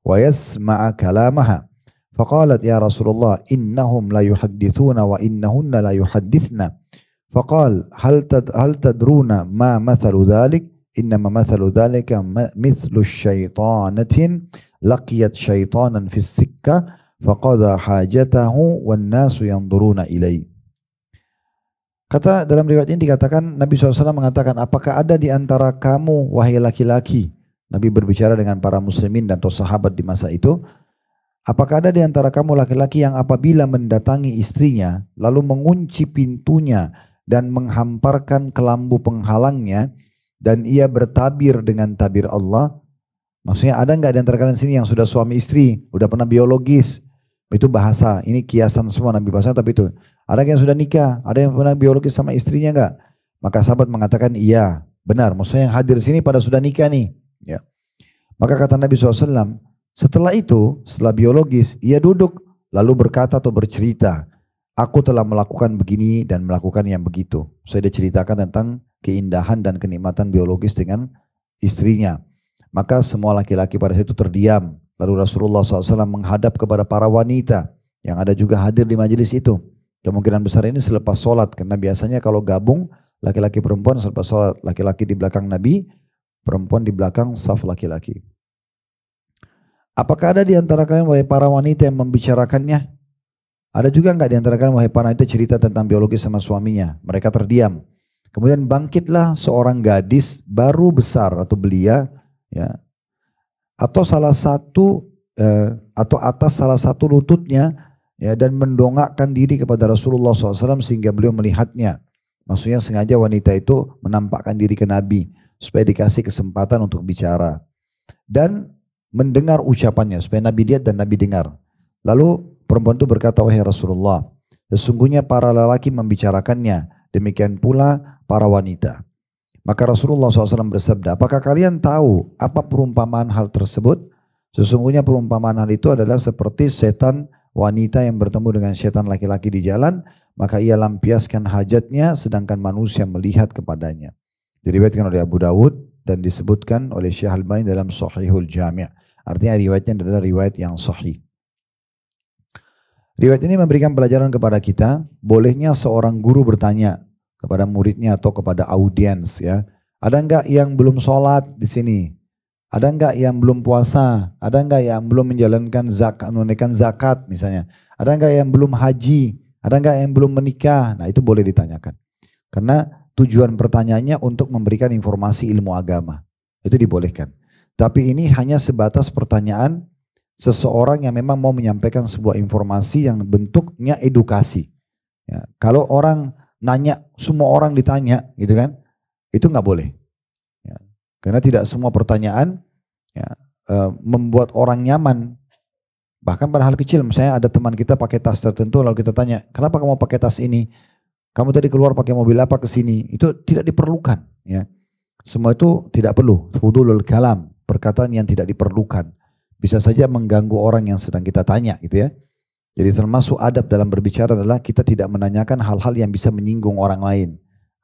wa yasma'a kalamaha faqalat ya Rasulullah innahum la yuhaddithuna wa innahunna la yuhaddithna faqal hal tadruna ma mathalu dhalik innama mathalu dhalika mithlu syaitanatin laqiyat syaitanan fis sikka faqadha hajatahu wan nasu yanzuruna ilaihi. Kata dalam riwayat ini dikatakan Nabi SAW mengatakan, apakah ada di antara kamu wahai laki-laki, Nabi berbicara dengan para muslimin dan sahabat di masa itu, apakah ada di antara kamu laki-laki yang apabila mendatangi istrinya lalu mengunci pintunya dan menghamparkan kelambu penghalangnya dan ia bertabir dengan tabir Allah? Maksudnya ada nggak di antara kalian sini yang sudah suami istri, udah pernah biologis? Itu bahasa, ini kiasan semua Nabi bahasa, tapi itu ada yang sudah nikah, ada yang pernah biologis sama istrinya enggak? Maka sahabat mengatakan iya, benar. Maksudnya yang hadir sini pada sudah nikah nih. Ya. Maka kata Nabi SAW, setelah itu, setelah biologis, ia duduk lalu berkata atau bercerita, aku telah melakukan begini dan melakukan yang begitu. Saya diceritakan tentang keindahan dan kenikmatan biologis dengan istrinya. Maka semua laki-laki pada situ terdiam. Lalu Rasulullah SAW menghadap kepada para wanita yang ada juga hadir di majelis itu. Kemungkinan besar ini selepas sholat. Karena biasanya kalau gabung laki-laki perempuan selepas sholat. Laki-laki di belakang Nabi, perempuan di belakang saf laki-laki. Apakah ada di antara kalian wahai para wanita yang membicarakannya? Ada juga enggak di antara kalian wahai para wanita cerita tentang biologis sama suaminya? Mereka terdiam. Kemudian bangkitlah seorang gadis baru besar atau belia, ya, atau salah satu atau atas salah satu lututnya, ya, dan mendongakkan diri kepada Rasulullah SAW sehingga beliau melihatnya. Maksudnya sengaja wanita itu menampakkan diri ke Nabi supaya dikasih kesempatan untuk bicara dan mendengar ucapannya supaya Nabi lihat dan Nabi dengar. Lalu perempuan itu berkata, wahai Rasulullah, sesungguhnya para lelaki membicarakannya, demikian pula para wanita. Maka Rasulullah SAW bersabda, apakah kalian tahu apa perumpamaan hal tersebut? Sesungguhnya perumpamaan hal itu adalah seperti setan wanita yang bertemu dengan setan laki-laki di jalan, maka ia lampiaskan hajatnya sedangkan manusia melihat kepadanya. Diriwayatkan oleh Abu Dawud dan disebutkan oleh Syekh Al-Albani dalam Sahihul Jami'. Artinya riwayatnya adalah riwayat yang sahih. Riwayat ini memberikan pelajaran kepada kita, bolehnya seorang guru bertanya kepada muridnya atau kepada audiens, ya. Ada enggak yang belum sholat di sini? Ada enggak yang belum puasa? Ada enggak yang belum menjalankan zakat, menunaikan zakat misalnya? Ada enggak yang belum haji? Ada enggak yang belum menikah? Nah, itu boleh ditanyakan. Karena tujuan pertanyaannya untuk memberikan informasi ilmu agama. Itu dibolehkan. Tapi ini hanya sebatas pertanyaan seseorang yang memang mau menyampaikan sebuah informasi yang bentuknya edukasi. Ya, kalau orang nanya, semua orang ditanya gitu kan, itu nggak boleh. Ya, karena tidak semua pertanyaan ya, membuat orang nyaman. Bahkan pada hal kecil, misalnya ada teman kita pakai tas tertentu lalu kita tanya, kenapa kamu pakai tas ini? Kamu tadi keluar pakai mobil apa ke sini? Itu tidak diperlukan. Ya. Semua itu tidak perlu. Fudulul kalam, perkataan yang tidak diperlukan. Bisa saja mengganggu orang yang sedang kita tanya gitu ya. Jadi termasuk adab dalam berbicara adalah kita tidak menanyakan hal-hal yang bisa menyinggung orang lain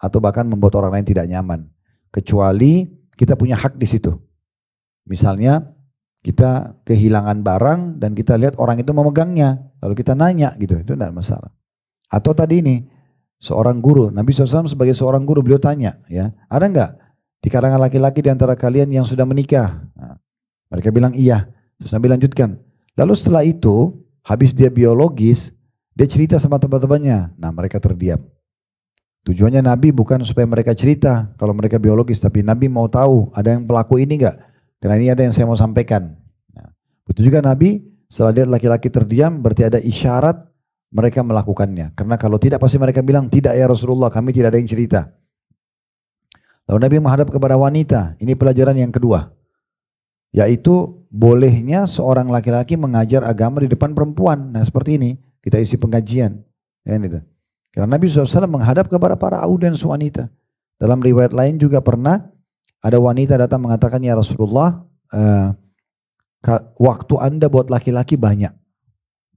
atau bahkan membuat orang lain tidak nyaman. Kecuali kita punya hak di situ. Misalnya Kita kehilangan barang dan kita lihat orang itu memegangnya. Lalu kita nanya gitu, itu tidak masalah. Atau tadi ini, seorang guru, Nabi SAW sebagai seorang guru beliau tanya, ya, ada nggak di kalangan laki-laki di antara kalian yang sudah menikah? Nah, mereka bilang iya. Terus Nabi lanjutkan. Lalu setelah itu, habis dia biologis, dia cerita sama teman-temannya. Nah, mereka terdiam. Tujuannya Nabi bukan supaya mereka cerita kalau mereka biologis, tapi Nabi mau tahu ada yang pelaku ini nggak? Karena ini ada yang saya mau sampaikan. Nah, betul juga Nabi setelah lihat laki-laki terdiam berarti ada isyarat mereka melakukannya. Karena kalau tidak pasti mereka bilang tidak ya Rasulullah, kami tidak ada yang cerita. Lalu Nabi menghadap kepada wanita. Ini pelajaran yang kedua, yaitu bolehnya seorang laki-laki mengajar agama di depan perempuan. Nah seperti ini kita isi pengajian. Ya, gitu. Karena Nabi SAW menghadap kepada para audiens wanita. Dalam riwayat lain juga pernah ada wanita datang mengatakan, ya Rasulullah, waktu Anda buat laki-laki banyak.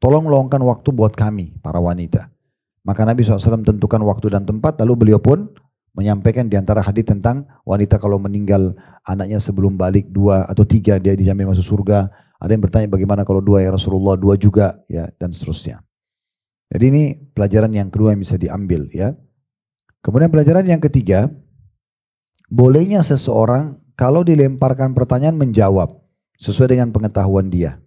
Tolong luangkan waktu buat kami, para wanita. Maka Nabi SAW tentukan waktu dan tempat, lalu beliau pun menyampaikan di antara hadis tentang wanita kalau meninggal anaknya sebelum balik 2 atau 3 dia dijamin masuk surga. Ada yang bertanya bagaimana kalau 2 ya Rasulullah, 2 juga, ya, dan seterusnya. Jadi ini pelajaran yang kedua yang bisa diambil, ya. Kemudian pelajaran yang ketiga, bolehnya seseorang kalau dilemparkan pertanyaan menjawab sesuai dengan pengetahuan dia.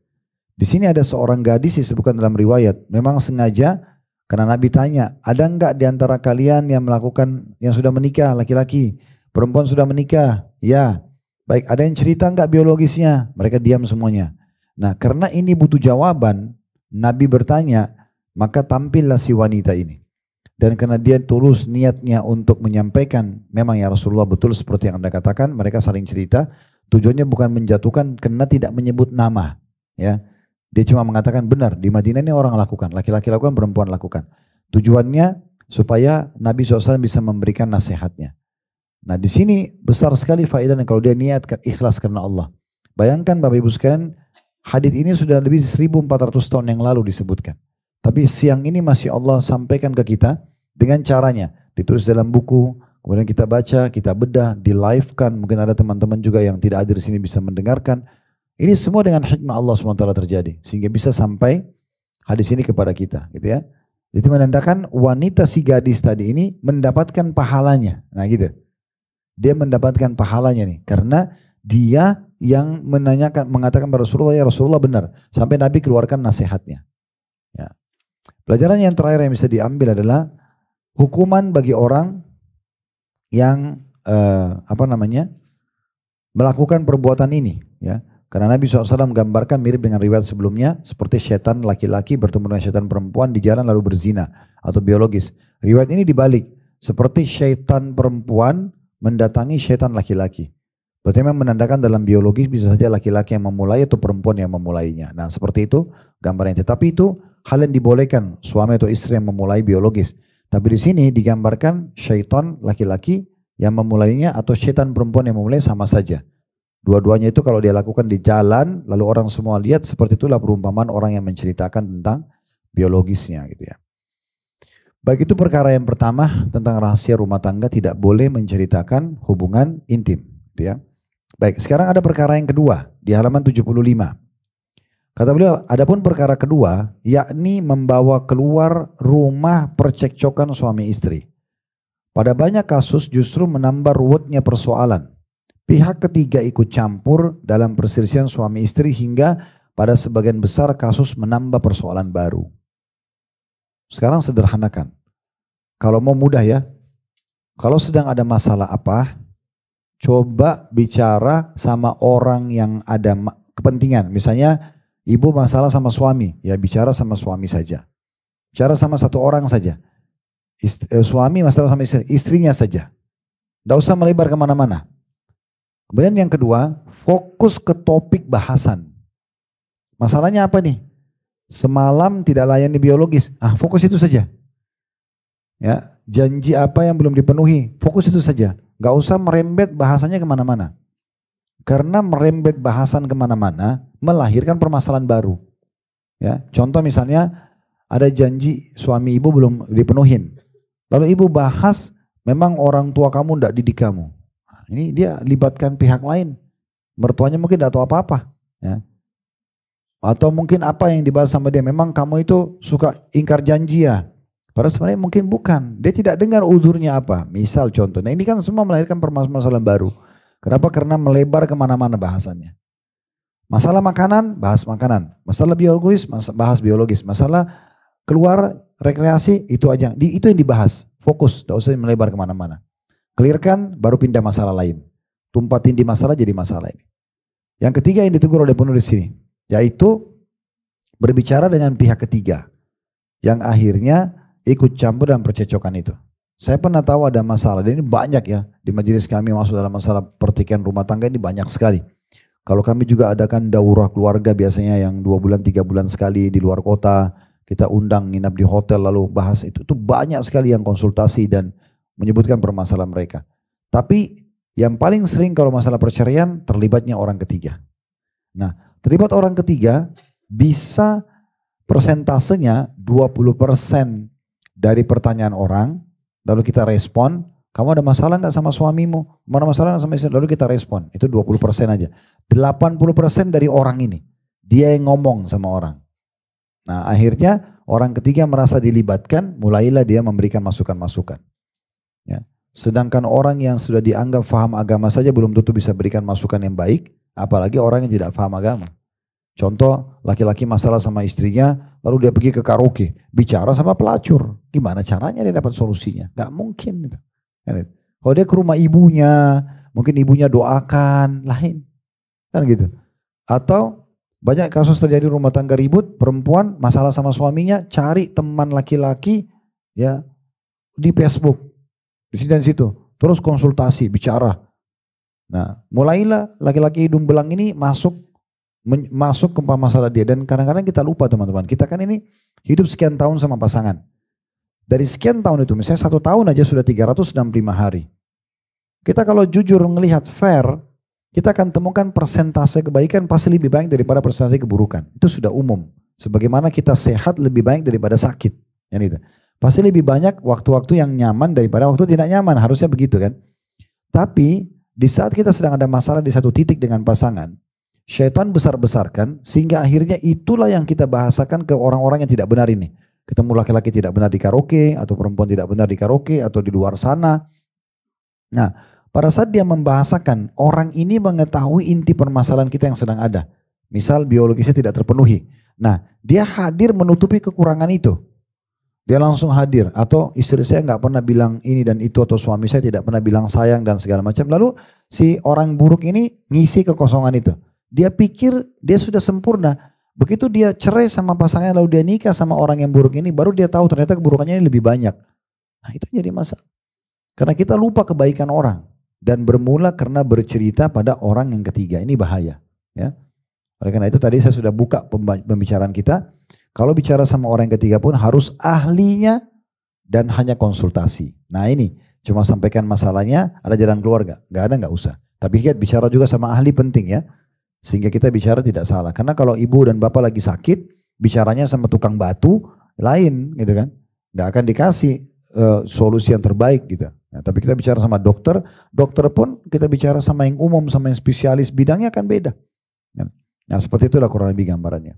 Di sini ada seorang gadis disebutkan dalam riwayat, memang sengaja karena Nabi tanya, ada enggak di antara kalian yang melakukan yang sudah menikah, laki-laki, perempuan sudah menikah? Ya. Baik, ada yang cerita enggak biologisnya? Mereka diam semuanya. Nah, karena ini butuh jawaban, Nabi bertanya, maka tampillah si wanita ini. Dan karena dia tulus niatnya untuk menyampaikan, memang ya Rasulullah betul seperti yang Anda katakan, mereka saling cerita, tujuannya bukan menjatuhkan karena tidak menyebut nama, ya. Dia cuma mengatakan benar, di Madinah ini orang lakukan, laki-laki lakukan, perempuan lakukan. Tujuannya supaya Nabi SAW bisa memberikan nasihatnya. Nah di sini besar sekali faedahnya kalau dia niatkan ikhlas karena Allah. Bayangkan Bapak Ibu sekalian, hadits ini sudah lebih 1400 tahun yang lalu disebutkan. Tapi siang ini masih Allah sampaikan ke kita dengan caranya. Ditulis dalam buku, kemudian kita baca, kita bedah, di live-kan. Mungkin ada teman-teman juga yang tidak hadir di sini bisa mendengarkan. Ini semua dengan hikmah Allah SWT terjadi. Sehingga bisa sampai hadis ini kepada kita. Gitu ya. Jadi menandakan wanita si gadis tadi ini mendapatkan pahalanya. Nah gitu. Dia mendapatkan pahalanya nih. Karena dia yang mengatakan kepada Rasulullah, ya Rasulullah benar. Sampai Nabi keluarkan nasihatnya. Ya. Pelajaran yang terakhir yang bisa diambil adalah hukuman bagi orang yang melakukan perbuatan ini, ya. Karena Nabi SAW menggambarkan mirip dengan riwayat sebelumnya seperti setan laki-laki bertemu dengan setan perempuan di jalan lalu berzina atau biologis. Riwayat ini dibalik, seperti setan perempuan mendatangi setan laki-laki. Berarti memang menandakan dalam biologis bisa saja laki-laki yang memulai atau perempuan yang memulainya. Nah seperti itu gambarnya. Tetapi itu hal yang dibolehkan suami atau istri yang memulai biologis. Tapi di sini digambarkan syaitan laki-laki yang memulainya atau syaitan perempuan yang memulai sama saja. Dua-duanya itu kalau dia lakukan di jalan lalu orang semua lihat, seperti itulah perumpamaan orang yang menceritakan tentang biologisnya gitu ya. Baik, itu perkara yang pertama tentang rahasia rumah tangga, tidak boleh menceritakan hubungan intim gitu ya. Baik, sekarang ada perkara yang kedua di halaman 75. Kata beliau, adapun perkara kedua, yakni membawa keluar rumah percekcokan suami istri. Pada banyak kasus justru menambah ruwetnya persoalan. Pihak ketiga ikut campur dalam perselisihan suami istri hingga pada sebagian besar kasus menambah persoalan baru. Sekarang sederhanakan. Kalau mau mudah ya, kalau sedang ada masalah apa, coba bicara sama orang yang ada kepentingan. Misalnya ibu masalah sama suami, ya bicara sama suami saja. Bicara sama satu orang saja. Suami masalah sama istrinya saja. Tidak usah melebar kemana-mana. Kemudian yang kedua, fokus ke topik bahasan. Masalahnya apa nih? Semalam tidak layani biologis. Fokus itu saja. Ya, janji apa yang belum dipenuhi, fokus itu saja. Gak usah merembet bahasanya kemana-mana. Karena merembet bahasan kemana-mana melahirkan permasalahan baru. Ya, contoh misalnya ada janji suami ibu belum dipenuhin. Lalu ibu bahas, memang orang tua kamu tidak didik kamu. Ini dia libatkan pihak lain. Mertuanya mungkin tidak tahu apa-apa. Ya. Atau mungkin apa yang dibahas sama dia, memang kamu itu suka ingkar janji ya. Padahal sebenarnya mungkin bukan. Dia tidak dengar udurnya apa. Misal contoh. Nah ini kan semua melahirkan permasalahan baru. Kenapa? Karena melebar kemana-mana bahasannya. Masalah makanan, bahas makanan. Masalah biologis, bahas biologis. Masalah keluar, rekreasi, itu aja. Itu yang dibahas. Fokus, tidak usah melebar kemana-mana. Clearkan, baru pindah masalah lain. Tumpatin di masalah jadi masalah ini. Yang ketiga yang ditegur oleh penulis sini, yaitu berbicara dengan pihak ketiga. Yang akhirnya ikut campur dalam percecokan itu. Saya pernah tahu ada masalah, dan ini banyak ya. Di majelis kami masuk dalam masalah pertikaian rumah tangga ini banyak sekali. Kalau kami juga adakan daurah keluarga biasanya yang 2 bulan 3 bulan sekali di luar kota. Kita undang nginap di hotel lalu bahas itu. Itu banyak sekali yang konsultasi dan menyebutkan permasalahan mereka. Tapi yang paling sering kalau masalah perceraian terlibatnya orang ketiga. Nah, terlibat orang ketiga bisa persentasenya 20% dari pertanyaan orang, lalu kita respon, kamu ada masalah nggak sama suamimu? Mana masalah nggak sama istri? Lalu kita respon, itu 20% aja. 80% dari orang ini, dia yang ngomong sama orang. Nah akhirnya orang ketiga merasa dilibatkan, mulailah dia memberikan masukan-masukan. Ya. Sedangkan orang yang sudah dianggap faham agama saja belum tentu bisa berikan masukan yang baik, apalagi orang yang tidak faham agama. Contoh, laki-laki masalah sama istrinya, lalu dia pergi ke karaoke, bicara sama pelacur. Gimana caranya dia dapat solusinya? Gak mungkin. Gitu. Kalau dia ke rumah ibunya, mungkin ibunya doakan, lain. Kan gitu. Atau banyak kasus terjadi rumah tangga ribut, perempuan masalah sama suaminya, cari teman laki-laki ya di Facebook. Di sini dan situ. Terus konsultasi, bicara. Nah, mulailah laki-laki hidung belang ini masuk ke masalah dia. Dan kadang-kadang kita lupa teman-teman, kita kan ini hidup sekian tahun sama pasangan. Dari sekian tahun itu, misalnya 1 tahun aja sudah 365 hari. Kita kalau jujur melihat fair, kita akan temukan persentase kebaikan pasti lebih baik daripada persentase keburukan. Itu sudah umum. Sebagaimana kita sehat lebih baik daripada sakit. Gitu. Pasti lebih banyak waktu-waktu yang nyaman daripada waktu tidak nyaman. Harusnya begitu kan. Tapi di saat kita sedang ada masalah di satu titik dengan pasangan, syaitan besar-besarkan sehingga akhirnya itulah yang kita bahasakan ke orang-orang yang tidak benar ini. Ketemu laki-laki tidak benar di karaoke atau perempuan tidak benar di karaoke atau di luar sana. Nah, pada saat dia membahasakan, orang ini mengetahui inti permasalahan kita yang sedang ada. Misal biologisnya tidak terpenuhi. Nah, dia hadir menutupi kekurangan itu. Dia langsung hadir. Atau istri saya nggak pernah bilang ini dan itu, atau suami saya tidak pernah bilang sayang dan segala macam. Lalu si orang buruk ini ngisi kekosongan itu. Dia pikir dia sudah sempurna. Begitu dia cerai sama pasangannya lalu dia nikah sama orang yang buruk ini, baru dia tahu ternyata keburukannya ini lebih banyak. Nah itu jadi masalah. Karena kita lupa kebaikan orang. Dan bermula karena bercerita pada orang yang ketiga. Ini bahaya. Ya. Oleh karena itu tadi saya sudah buka pembicaraan kita. Kalau bicara sama orang yang ketiga pun harus ahlinya dan hanya konsultasi. Nah ini cuma sampaikan masalahnya, ada jalan keluar gak? Gak ada, gak usah. Tapi lihat bicara juga sama ahli penting ya. Sehingga kita bicara tidak salah. Karena kalau ibu dan bapak lagi sakit, bicaranya sama tukang batu, lain gitu kan. Gak akan dikasih solusi yang terbaik gitu. Nah, tapi kita bicara sama dokter, dokter pun kita bicara sama yang umum, sama yang spesialis, bidangnya akan beda. Nah seperti itulah kurang lebih gambarannya.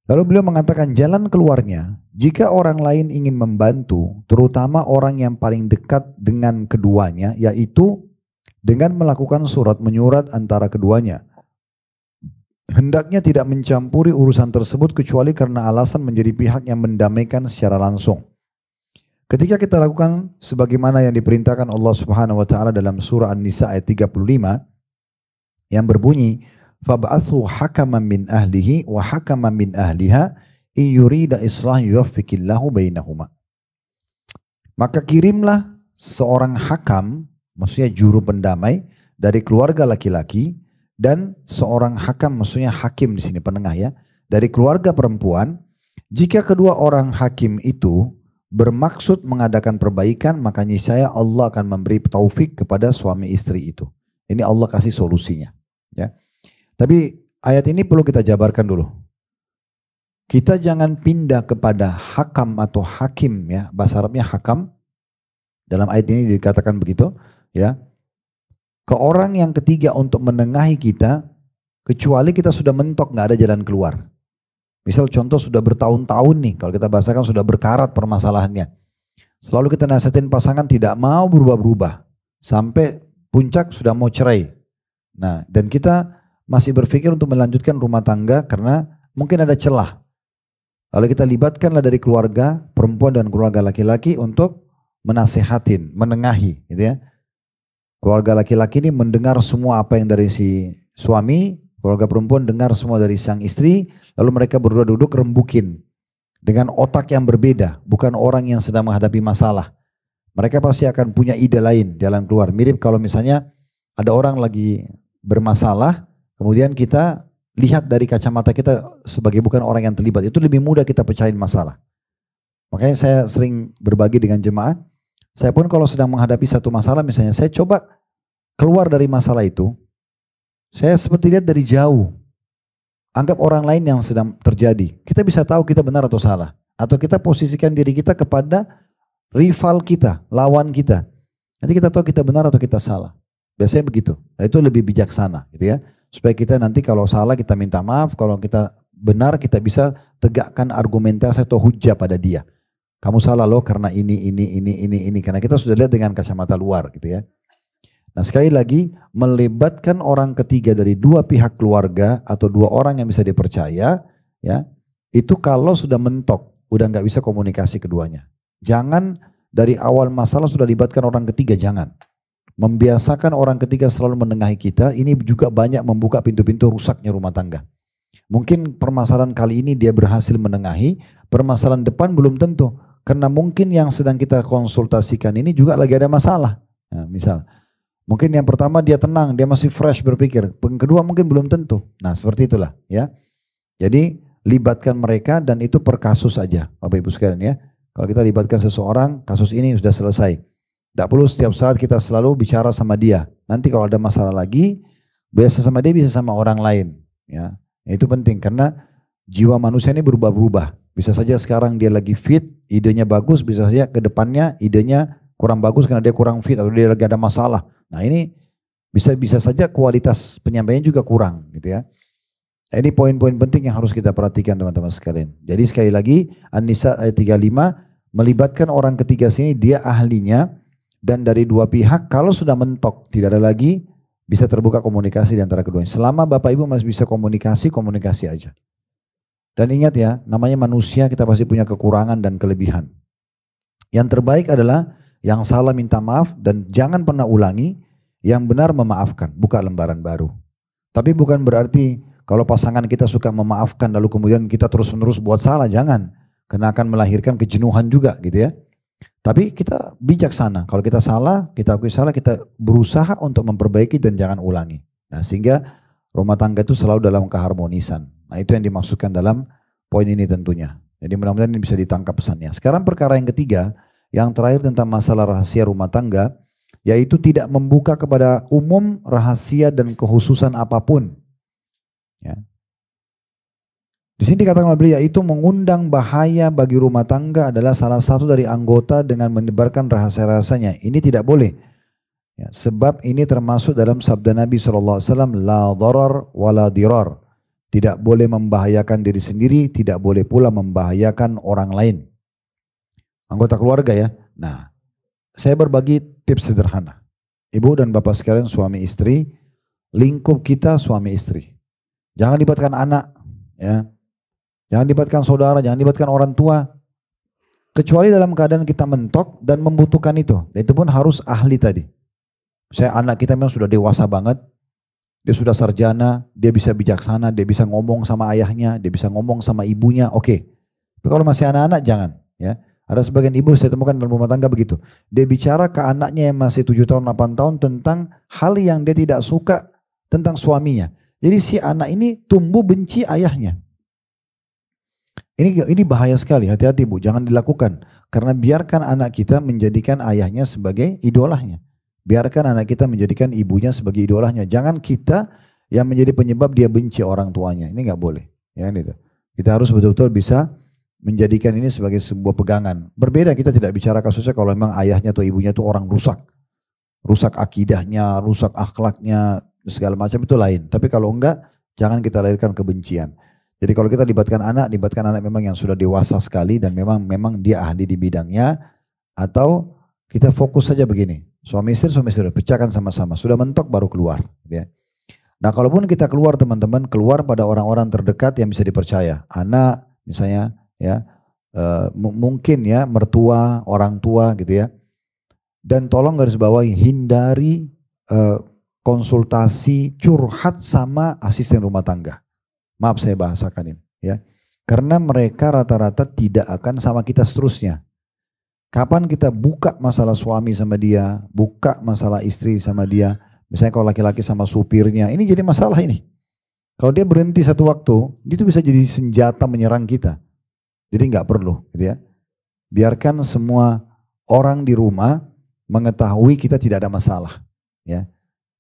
Lalu beliau mengatakan jalan keluarnya, jika orang lain ingin membantu, terutama orang yang paling dekat dengan keduanya, yaitu dengan melakukan surat menyurat antara keduanya. Hendaknya tidak mencampuri urusan tersebut kecuali karena alasan menjadi pihak yang mendamaikan secara langsung. Ketika kita lakukan sebagaimana yang diperintahkan Allah Subhanahu wa taala dalam surah An-Nisa ayat 35 yang berbunyi fab'athu hakaman min ahlihi wa hakaman min ahliha in yurida islah yuwaffiqillahu bainahuma. Maka kirimlah seorang hakam, maksudnya juru pendamai dari keluarga laki-laki, dan seorang hakam, maksudnya hakim di sini penengah ya, dari keluarga perempuan. Jika kedua orang hakim itu bermaksud mengadakan perbaikan, maka niscaya Allah akan memberi taufik kepada suami istri itu. Ini Allah kasih solusinya. Ya. Tapi ayat ini perlu kita jabarkan dulu. Kita jangan pindah kepada hakam atau hakim ya, bahasa Arabnya hakam. Dalam ayat ini dikatakan begitu ya. Ke orang yang ketiga untuk menengahi kita Kecuali kita sudah mentok, nggak ada jalan keluar. Misal contoh sudah bertahun-tahun nih, kalau kita bahasakan sudah berkarat permasalahannya. Selalu kita nasihatin pasangan tidak mau berubah-berubah. Sampai puncak sudah mau cerai. Nah, dan kita masih berpikir untuk melanjutkan rumah tangga karena mungkin ada celah. Lalu kita libatkanlah dari keluarga perempuan dan keluarga laki-laki untuk menasehatin, menengahi, gitu ya. Keluarga laki-laki ini mendengar semua apa yang dari si suami, keluarga perempuan dengar semua dari sang istri, lalu mereka berdua duduk rembukin dengan otak yang berbeda, bukan orang yang sedang menghadapi masalah. Mereka pasti akan punya ide lain jalan keluar. Mirip kalau misalnya ada orang lagi bermasalah, kemudian kita lihat dari kacamata kita sebagai bukan orang yang terlibat, itu lebih mudah kita pecahin masalah. Makanya saya sering berbagi dengan jemaah, saya pun kalau sedang menghadapi satu masalah misalnya, saya coba keluar dari masalah itu, saya seperti lihat dari jauh. Anggap orang lain yang sedang terjadi. Kita bisa tahu kita benar atau salah. Atau kita posisikan diri kita kepada rival kita, lawan kita. Nanti kita tahu kita benar atau kita salah. Biasanya begitu. Nah, itu lebih bijaksana gitu ya. Supaya kita nanti kalau salah kita minta maaf, kalau kita benar kita bisa tegakkan argumentasi atau hujah pada dia. Kamu salah loh karena ini. Karena kita sudah lihat dengan kacamata luar gitu ya. Nah sekali lagi melibatkan orang ketiga dari dua pihak keluarga atau dua orang yang bisa dipercaya ya, itu kalau sudah mentok, udah nggak bisa komunikasi keduanya. Jangan dari awal masalah sudah libatkan orang ketiga, jangan. Membiasakan orang ketiga selalu menengahi kita, ini juga banyak membuka pintu-pintu rusaknya rumah tangga. Mungkin permasalahan kali ini dia berhasil menengahi, permasalahan depan belum tentu. Karena mungkin yang sedang kita konsultasikan ini juga lagi ada masalah. Nah, misal. Mungkin yang pertama dia tenang, dia masih fresh berpikir. Yang kedua mungkin belum tentu. Nah seperti itulah ya. Jadi libatkan mereka dan itu per kasus saja Bapak Ibu sekalian ya. Kalau kita libatkan seseorang, kasus ini sudah selesai. Tidak perlu setiap saat kita selalu bicara sama dia. Nanti kalau ada masalah lagi, biasa sama dia bisa sama orang lain. Ya, itu penting karena jiwa manusia ini berubah-ubah. Bisa saja sekarang dia lagi fit, idenya bagus, bisa saja ke depannya idenya kurang bagus karena dia kurang fit atau dia lagi ada masalah. Nah ini bisa saja kualitas penyampaian juga kurang gitu ya. Nah, ini poin-poin penting yang harus kita perhatikan teman-teman sekalian. Jadi sekali lagi An-Nisa ayat 35 melibatkan orang ketiga sini dia ahlinya dan dari dua pihak kalau sudah mentok tidak ada lagi bisa terbuka komunikasi di antara keduanya. Selama Bapak Ibu masih bisa komunikasi aja. Dan ingat ya namanya manusia kita pasti punya kekurangan dan kelebihan. Yang terbaik adalah yang salah minta maaf dan jangan pernah ulangi, yang benar memaafkan, buka lembaran baru. Tapi bukan berarti kalau pasangan kita suka memaafkan lalu kemudian kita terus-menerus buat salah, jangan. Karena akan melahirkan kejenuhan juga gitu ya. Tapi kita bijaksana, kalau kita salah, kita akui salah, kita berusaha untuk memperbaiki dan jangan ulangi. Nah sehingga rumah tangga itu selalu dalam keharmonisan. Nah itu yang dimaksudkan dalam poin ini tentunya. Jadi mudah-mudahan ini bisa ditangkap pesannya. Sekarang perkara yang ketiga, yang terakhir tentang masalah rahasia rumah tangga, yaitu tidak membuka kepada umum rahasia dan kekhususan apapun. Ya. Di sini dikatakan oleh beliau, yaitu mengundang bahaya bagi rumah tangga adalah salah satu dari anggota dengan menyebarkan rahasia-rahasianya. Ini tidak boleh. Ya, sebab ini termasuk dalam sabda Nabi SAW, la darar wa la dirar. Tidak boleh membahayakan diri sendiri, tidak boleh pula membahayakan orang lain. Anggota keluarga ya. Nah, saya berbagi tips sederhana. Ibu dan bapak sekalian suami istri, lingkup kita suami istri. Jangan libatkan anak, ya. Jangan libatkan saudara, jangan libatkan orang tua. Kecuali dalam keadaan kita mentok dan membutuhkan itu. Dan itu pun harus ahli tadi. Saya anak kita memang sudah dewasa banget. Dia sudah sarjana, dia bisa bijaksana, dia bisa ngomong sama ayahnya, dia bisa ngomong sama ibunya, oke. Tapi kalau masih anak-anak jangan, ya. Ada sebagian ibu saya temukan dalam rumah tangga begitu. Dia bicara ke anaknya yang masih 7 tahun, 8 tahun tentang hal yang dia tidak suka tentang suaminya. Jadi si anak ini tumbuh benci ayahnya. Ini bahaya sekali, hati-hati Bu, jangan dilakukan. Karena biarkan anak kita menjadikan ayahnya sebagai idolanya. Biarkan anak kita menjadikan ibunya sebagai idolanya. Jangan kita yang menjadi penyebab dia benci orang tuanya. Ini nggak boleh. Ya, gitu. Kita harus betul-betul bisa menjadikan ini sebagai sebuah pegangan. Berbeda kita tidak bicara kasusnya kalau memang ayahnya atau ibunya itu orang rusak. Rusak akidahnya, rusak akhlaknya, segala macam itu lain. Tapi kalau enggak, Jangan kita lahirkan kebencian. Jadi kalau kita libatkan anak memang yang sudah dewasa sekali dan memang dia ahli di bidangnya, atau kita fokus saja begini. Suami istri, pecahkan sama-sama. Sudah mentok baru keluar. Ya. Nah kalaupun kita keluar teman-teman, keluar pada orang-orang terdekat yang bisa dipercaya. Anak misalnya, ya mungkin ya mertua, orang tua gitu ya. Dan tolong garis bawahi, hindari konsultasi curhat sama asisten rumah tangga. Maaf saya bahasakan ini ya. Karena mereka rata-rata tidak akan sama kita seterusnya. Kapan kita buka masalah suami sama dia, buka masalah istri sama dia, misalnya kalau laki-laki sama supirnya, ini jadi masalah ini. Kalau dia berhenti satu waktu, itu bisa jadi senjata menyerang kita. Jadi nggak perlu gitu ya. Biarkan semua orang di rumah mengetahui kita tidak ada masalah ya.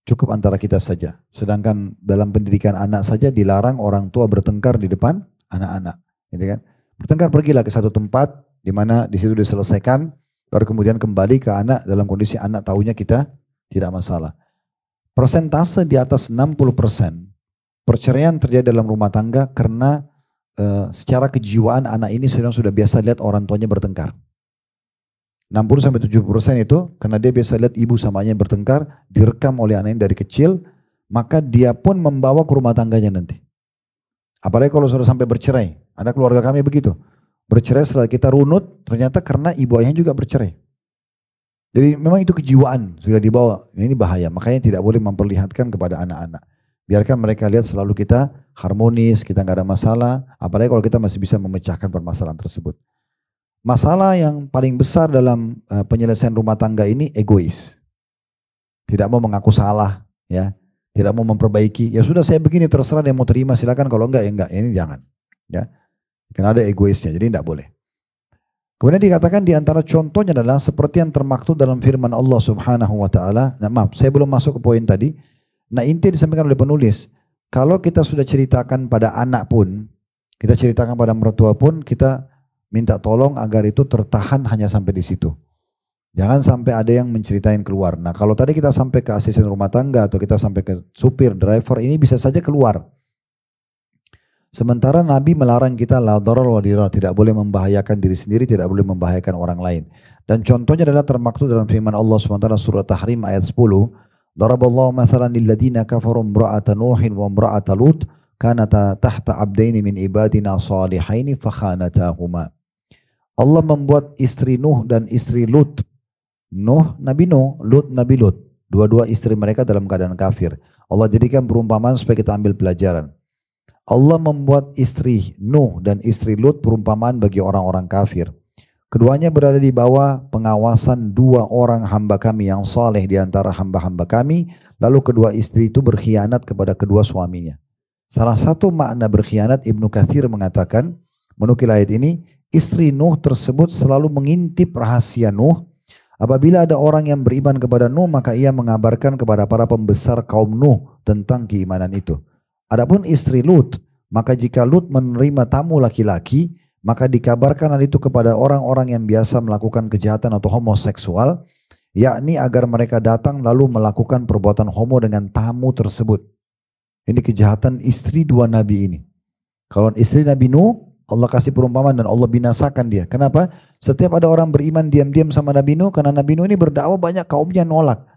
Cukup antara kita saja. Sedangkan dalam pendidikan anak saja dilarang orang tua bertengkar di depan anak-anak. Gitu kan? Bertengkar pergilah ke satu tempat di mana di situ diselesaikan, baru kemudian kembali ke anak dalam kondisi anak tahunya kita tidak masalah. Persentase di atas 60% perceraian terjadi dalam rumah tangga karena secara kejiwaan anak ini sudah biasa lihat orang tuanya bertengkar. 60-70% itu karena dia biasa lihat ibu sama ayahnya bertengkar, direkam oleh anaknya dari kecil, maka dia pun membawa ke rumah tangganya nanti. Apalagi kalau sudah sampai bercerai. Ada keluarga kami begitu. Bercerai setelah kita runut, ternyata karena ibu ayahnya juga bercerai. Jadi memang itu kejiwaan sudah dibawa. Ini bahaya, makanya tidak boleh memperlihatkan kepada anak-anak. Biarkan mereka lihat selalu kita harmonis, kita nggak ada masalah. Apalagi kalau kita masih bisa memecahkan permasalahan tersebut. Masalah yang paling besar dalam penyelesaian rumah tangga ini egois. Tidak mau mengaku salah, ya, tidak mau memperbaiki. Ya sudah saya begini terserah dia mau terima silakan, kalau enggak ya enggak. Ini jangan, ya. Karena ada egoisnya, jadi tidak boleh. Kemudian dikatakan di antara contohnya adalah seperti yang termaktub dalam firman Allah Subhanahu wa taala. Nah, maaf, saya belum masuk ke poin tadi. Nah, inti disampaikan oleh penulis, kalau kita sudah ceritakan pada anak pun, kita ceritakan pada mertua pun, kita minta tolong agar itu tertahan hanya sampai di situ. Jangan sampai ada yang menceritain keluar. Nah kalau tadi kita sampai ke asisten rumah tangga atau kita sampai ke supir, driver, ini bisa saja keluar. Sementara Nabi melarang kita la darar wa dirar, tidak boleh membahayakan diri sendiri, tidak boleh membahayakan orang lain. Dan contohnya adalah termaktub dalam firman Allah SWT surah Tahrim ayat 10. Daraballahu mathalan lilladina kafaru imra'ata Nuhin wa imra'ata Lut kanata tahta abdaini min ibadina salihaini fakhanatahuma. Allah membuat istri Nuh dan istri Lut. Nuh Nabi Nuh, Lut Nabi Lut. Dua-dua istri mereka dalam keadaan kafir. Allah jadikan perumpamaan supaya kita ambil pelajaran. Allah membuat istri Nuh dan istri Lut perumpamaan bagi orang-orang kafir. Keduanya berada di bawah pengawasan dua orang hamba kami yang saleh di antara hamba-hamba kami. Lalu kedua istri itu berkhianat kepada kedua suaminya. Salah satu makna berkhianat, Ibnu Katsir mengatakan, menukil ayat ini, istri Nuh tersebut selalu mengintip rahasia Nuh. Apabila ada orang yang beriman kepada Nuh, maka ia mengabarkan kepada para pembesar kaum Nuh tentang keimanan itu. Adapun istri Lut, maka jika Lut menerima tamu laki-laki, maka dikabarkan hal itu kepada orang-orang yang biasa melakukan kejahatan atau homoseksual, yakni agar mereka datang lalu melakukan perbuatan homo dengan tamu tersebut. Ini kejahatan istri dua nabi ini. Kalau istri Nabi Nuh, Allah kasih perumpamaan dan Allah binasakan dia. Kenapa? Setiap ada orang beriman diam-diam sama Nabi Nuh, karena Nabi Nuh ini berdakwah banyak kaumnya nolak.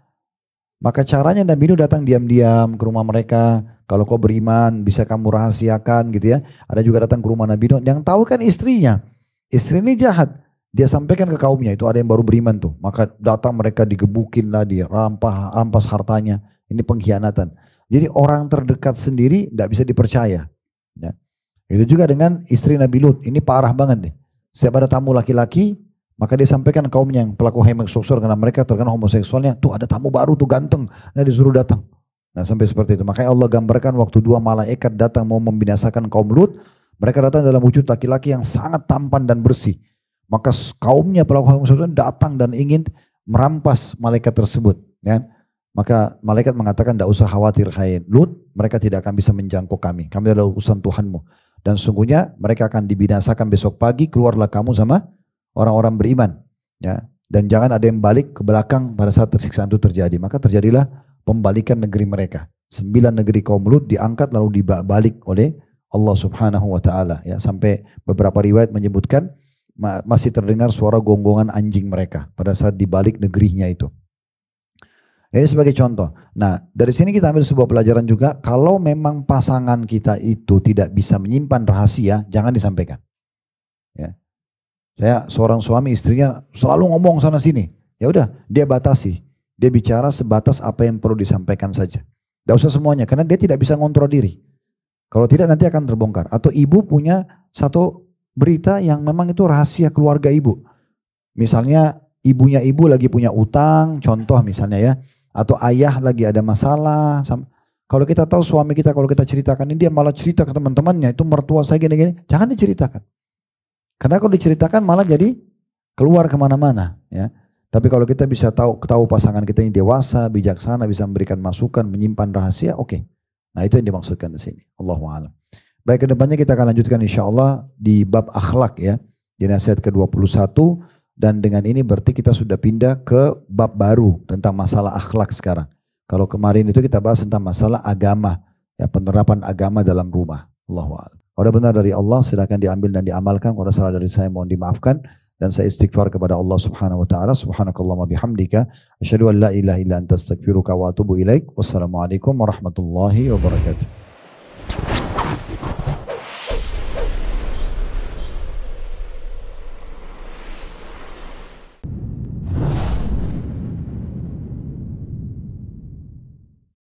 Maka caranya Nabi Nuh datang diam-diam ke rumah mereka. Kalau kau beriman bisa kamu rahasiakan gitu ya. Ada juga datang ke rumah Nabi Nuh. Yang tahu kan istrinya. Istri ini jahat. Dia sampaikan ke kaumnya, itu ada yang baru beriman tuh. Maka datang mereka digebukin lah, rampas hartanya. Ini pengkhianatan. Jadi orang terdekat sendiri tidak bisa dipercaya. Ya. Itu juga dengan istri Nabi Lut. Ini parah banget nih. Setiap ada tamu laki-laki, maka dia sampaikan kaumnya yang pelaku homoseksual karena mereka terkena homoseksualnya. Tuh ada tamu baru tuh ganteng. Nah disuruh datang. Nah sampai seperti itu. Makanya Allah gambarkan waktu dua malaikat datang mau membinasakan kaum Lut. Mereka datang dalam wujud laki-laki yang sangat tampan dan bersih. Maka kaumnya pelaku homoseksual datang dan ingin merampas malaikat tersebut. Ya. Maka malaikat mengatakan, tidak usah khawatir hai Lut, mereka tidak akan bisa menjangkau kami. Kami adalah utusan Tuhanmu. Dan sungguhnya mereka akan dibinasakan besok pagi, keluarlah kamu sama orang-orang beriman. Ya. Dan jangan ada yang balik ke belakang pada saat siksaan itu terjadi. Maka terjadilah pembalikan negeri mereka. 9 negeri kaum Lut diangkat lalu dibalik oleh Allah Subhanahu wa taala ya, sampai beberapa riwayat menyebutkan masih terdengar suara gonggongan anjing mereka pada saat dibalik negerinya itu. Ini sebagai contoh. Nah, dari sini kita ambil sebuah pelajaran juga, kalau memang pasangan kita itu tidak bisa menyimpan rahasia, jangan disampaikan. Ya. Saya seorang suami, istrinya selalu ngomong sana sini. Ya udah, dia batasi. Dia bicara sebatas apa yang perlu disampaikan saja. Tidak usah semuanya, karena dia tidak bisa ngontrol diri. Kalau tidak nanti akan terbongkar. Atau ibu punya satu berita yang memang itu rahasia keluarga ibu. Misalnya ibunya ibu lagi punya utang, contoh misalnya ya. Atau ayah lagi ada masalah. Kalau kita tahu suami kita, kalau kita ceritakan ini, dia malah cerita ke teman-temannya, itu mertua saya gini-gini, jangan diceritakan. Karena kalau diceritakan malah jadi keluar kemana-mana. Ya. Tapi kalau kita bisa tahu pasangan kita ini dewasa, bijaksana, bisa memberikan masukan, menyimpan rahasia, oke. Nah itu yang dimaksudkan di sini. Allahu a'lam. Baik, kedepannya kita akan lanjutkan insya Allah di bab akhlak ya. Di nasihat ke-21. Dan dengan ini berarti kita sudah pindah ke bab baru tentang masalah akhlak sekarang. Kalau kemarin itu kita bahas tentang masalah agama, ya, penerapan agama dalam rumah. Allahu a'lam. Kalau benar dari Allah silakan diambil dan diamalkan. Kalau salah dari saya mohon dimaafkan. Dan saya istighfar kepada Allah Subhanahu wa taala. Subhanakallahumma bihamdika asyhadu an la ilaha illa anta astaghfiruka wa atubu ilaik. Wassalamualaikum warahmatullahi wabarakatuh.